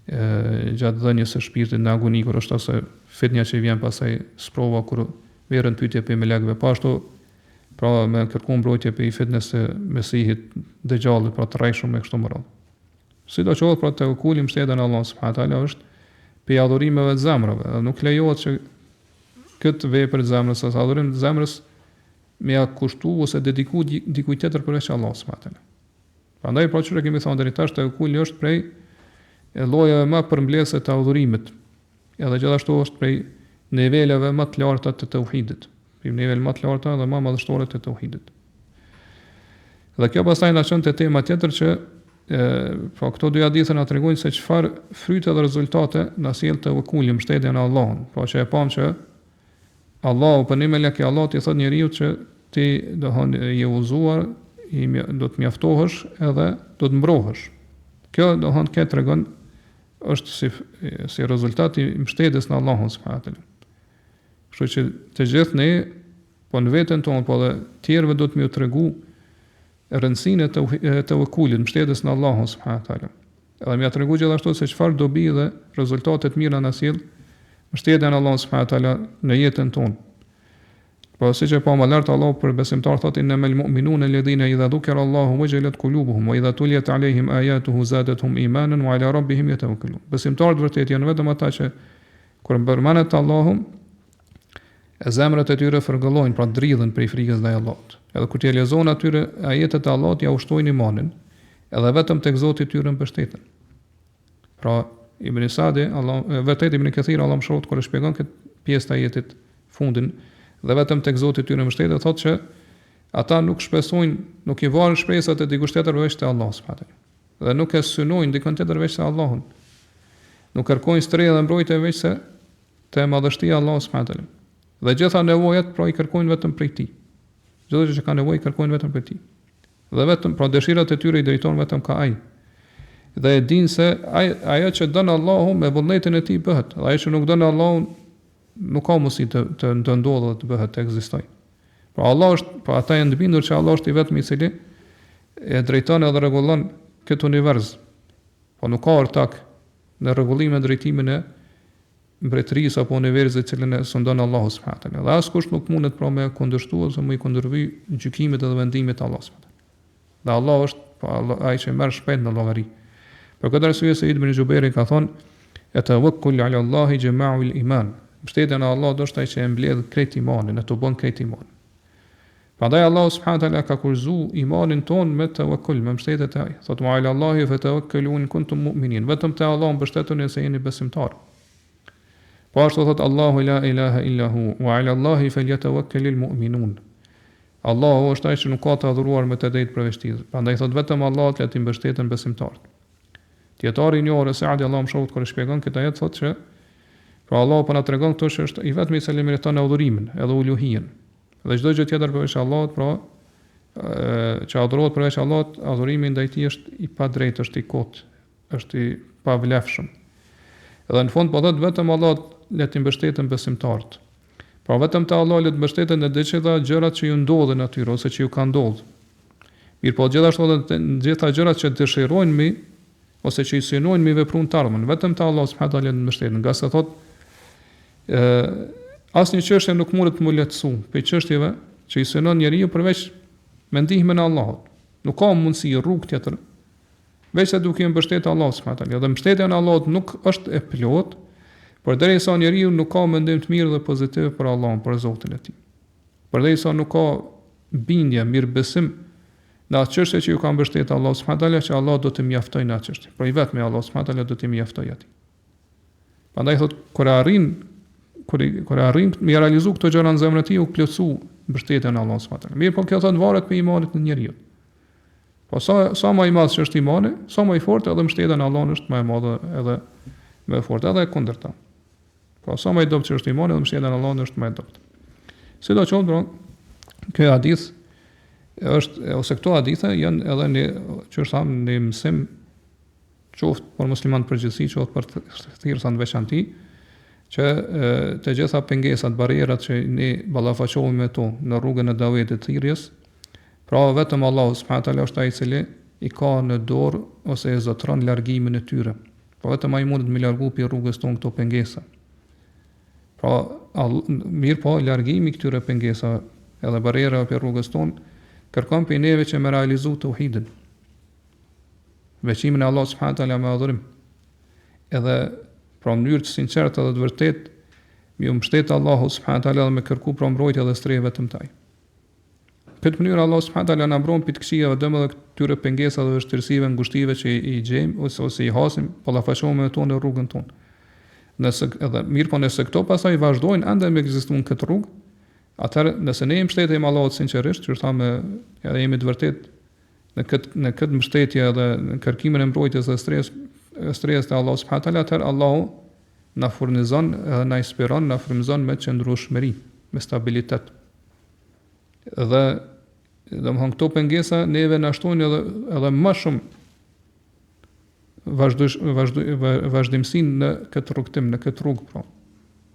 gjatë dhënies së shpirtit në agoni, kur është ose fitnja që vjen pasaj sprova kur merren pyetje për melekëve, po ashtu pra me kërkuar mbrojtje për fitnes së Mesihit dëgjallit, pra të rrejshëm me kështu me radhë. Sidoqoftë pra tevekuli mbështetja në Allah subhanahu wa taala është për adhurimeve të zemrave, dhe nuk lejohet që këtë vepër të zemrës ose adhurim të zemrës me ja kushtu ose dediku dikujt tjetër përveç Allahut subhanahu wa taala. Prandaj pra çfarë kemi thënë deri tash, tevekuli është prej llojeve më përmbledhëse të adhurimit. Edhe gjithashtu është prej niveleve më të larta të tauhidit, prej nivel më të larta dhe më madhështore të tauhidit. Dhe kjo pastaj na çon te tema tjetër që po këto dy hadithe na tregojnë se çfarë fryte dhe rezultate na sjell tevekuli, mbështetja në Allahun. Po që e pam që Allahu për një melek i Allahut i thot njeriu që ti do je uzuar, do të mjaftohesh edhe do të mbrohesh. Kjo do këtë tregon është si rezultat i mbështetjes në Allahun subhanahu wa taala. Kështu që të gjithë ne po në veten tonë po dhe tjerëve do të më tregu rëndësinë e tevekulit, mbështetjes në Allahun subhanahu wa taala. Edhe më tregu gjithashtu se çfarë dobi dhe rezultate të mira na sjell mbështetja në Allahun subhanahu wa taala në jetën tonë. Po siç e pa më lart Allahu për besimtar thotë innamal mu'minuna alladhina idha dhukira Allahu wajalat qulubuhum wa idha tuliyat alaihim ayatuhu zadatuhum imanan wa ala rabbihim yatawakkalun. Besimtarët vërtet janë vetëm ata që kur mbërmendet Allahu, zemrat e tyre fërgëllojnë, pra dridhen prej frikës ndaj Allahut. Edhe kur t'i lexon atyre ajetet e Allahut ja ushtojnë imanin, edhe vetëm tek Zoti i tyre mbështeten. Pra Ibn Sa'di, vërtet Ibn Kathir Allah më shrohet kur e shpjegon këtë pjesë të ajetit fundin, dhe vetëm tek Zoti i tyre mbështetet, thotë që ata nuk shpresojnë, nuk i varen shpresat e dikush tjetër veç te Allahu subhanahu wa taala. Dhe nuk e synojnë dikon tjetër veç se Allahun. Nuk kërkojnë strehë dhe mbrojtje veç se te madhështia e Allahut subhanahu wa taala. Dhe gjitha nevojat pra i kërkojnë vetëm prej tij. Çdo gjë që ka nevojë kërkojnë vetëm prej tij. Dhe vetëm pra dëshirat e tyre i drejtojnë vetëm ka ai. Dhe e dinë se ajo që don Allahu me vullnetin e tij bëhet, dhe ajo që nuk don Allahu nuk ka mundësi të ndodhë dhe të bëhet të ekzistojë. Pra Allah është, pra ata janë të bindur që Allah është i vetmi i cili e drejton edhe rregullon këtë univers. Po nuk ka ortak në rregullimin e drejtimin e mbretërisë apo universit të cilën e sundon Allahu subhanahu wa taala. Dhe askush nuk mundet pra me kundërshtuar ose me kundërvy gjykimit edhe vendimit të Allahut subhanahu wa taala. Dhe Allah është pa ai që merr shpejt në llogari. Për këtë arsye Said ibn Jubairi ka thonë: "Tawakkul ala Allahi jama'ul iman." Mbështetja në Allah është ai që e mbledh krejt imanin, e të bën krejt imanin. Prandaj Allah subhanahu wa taala ka kurzu imanin ton me tawakkul, me mbështetje te ai. Thotë: "Wa ala Allahi fatawakkalu in kuntum mu'minin." Vetëm te Allah mbështetuni nëse jeni besimtar. Po ashtu thotë Allahu la ilaha illa hu wa ala Allahi falyatawakkalul mu'minun. Allahu është ai që nuk ka të adhuruar me të drejtë përveç tij. Prandaj thotë vetëm Allahu le të mbështeten besimtarët. Dietari i njohur Sa'di Allahu më shoqët kur e shpjegon këtë ajet thotë që pra Allahu po na tregon këto që është i vetmi i cili meriton adhurimin, edhe uluhinë. Dhe çdo gjë tjetër përveç Allahut, pra që adhurohet përveç Allahut, adhurimi ndaj tij është i padrejtë, është i kotë, është i pavlefshëm. Edhe në fund po thotë vetëm Allahu le të mbështeten besimtarët. Pra vetëm te Allahu le të mbështeten në gjitha gjërat që ju ndodhin atyre ose që ju kanë ndodhur. Mirë, po gjithashtu edhe në gjitha gjërat që dëshirojnë mi ose që i synojnë mi veprun të ardhmen, vetëm te Allahu subhanahu wa taala le të mbështeten. Nga se thotë asnjë çështje nuk mund të më lehtësu për çështjeve që i synon njeriu përveç me ndihmën e Allahut. Nuk ka mundësi rrugë tjetër veç se duke mbështetur Allahu subhanahu wa taala. Dhe mbështetja në Allahut nuk është e plot, por derisa njeriu nuk ka mendim të mirë dhe pozitiv për Allahun, për Zotin e tij. Por derisa nuk ka bindje, mirëbesim në atë çështje që ju ka mbështetur Allahu subhanahu wa taala, që Allah do të mjaftojë në atë çështje. Por i vetmi Allahu subhanahu wa taala do të mjaftojë atij. Prandaj thotë kur arrin me realizu këto gjëra në zemrën e tij, u plotsu mbështetja në Allahun subhanahu wa taala. Mirë, po kjo thotë varet pe imanit në njeriu. Po sa më i madh është imani, sa më i fortë edhe mbështetja në Allahun është më e madhe edhe më e fortë edhe e kundërta. Pra sa më i dobët që është imani, dhe mëshira në Allahun është më e dobët. Sidoqoftë, pra, ky hadith është ose këto hadithe janë edhe në që është thamë në mësim qoftë për musliman përgjithësi, qoftë për thirrsa në veçanti, që të gjitha pengesat, barrierat që ne ballafaqohemi me to në rrugën e davetit të thirrjes, pra vetëm Allahu subhanahu wa taala është ai i cili i ka në dorë ose e zotron largimin e tyre. Pra vetëm ai mund të më largu pi rrugës tonë këto pengesa. Pra mirë po largimi i këtyre pengesave edhe barrierave për rrugës tonë kërkon për neve që me realizu tauhidin, veçimin e Allah subhanahu wa taala me adhurim, edhe pra mënyrë të sinqertë dhe të vërtet me u mbështet Allahu subhanahu wa taala dhe me kërku pra mbrojtje dhe strehë vetëm taj. Këtë mënyrë Allah subhanahu wa taala na mbron për të këqijave dëm edhe këtyre pengesave dhe vështirësive, ngushtive që i gjejmë ose i hasim, ballafaqohemi me to në rrugën tonë. Nëse edhe mirë po nëse këto pasaj vazhdojnë ende me ekzistuar këtë rrugë, atëherë nëse ne mbështetemi Allahut sinqerisht, që thamë edhe jemi të vërtet në këtë mbështetje dhe në kërkimin e mbrojtjes dhe strehës të Allahut subhanahu wa taala, atëherë Allahu na furnizon edhe na inspiron, na frymëzon me qëndrueshmëri, me stabilitet. Dhe domthon këto pengesa neve na shtojnë edhe më shumë vazhdimsinë në këtë rrugtim, në këtë rrugë pra.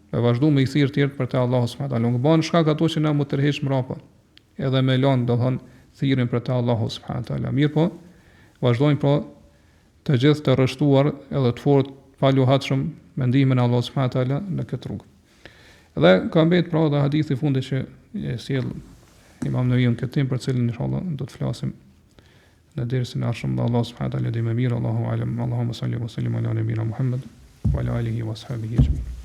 E vazhdu me i thirr tjerë për te Allahu subhanahu wa taala. Nuk bën shkak ato që na mu tërheq mbrapa. Edhe me lënë domthon thirrin për te Allahu subhanahu wa taala. Mirë po, vazhdojnë po të gjithë të rreshtuar edhe të fortë pa luhatshëm me ndihmën e Allahu subhanahu wa taala në këtë rrugë. Dhe ka mbet pra edhe hadithi i fundit që e sjell Imam Nawawi këtë temë për cilën inshallah do të flasim në dersën e ardhshëm. Allahu subhanahu wa taala dhe më mirë, Allahu alem, Allahumma salli wa sallim ala nabiyina Muhammad wa ala alihi wa ashabihi ajma'in.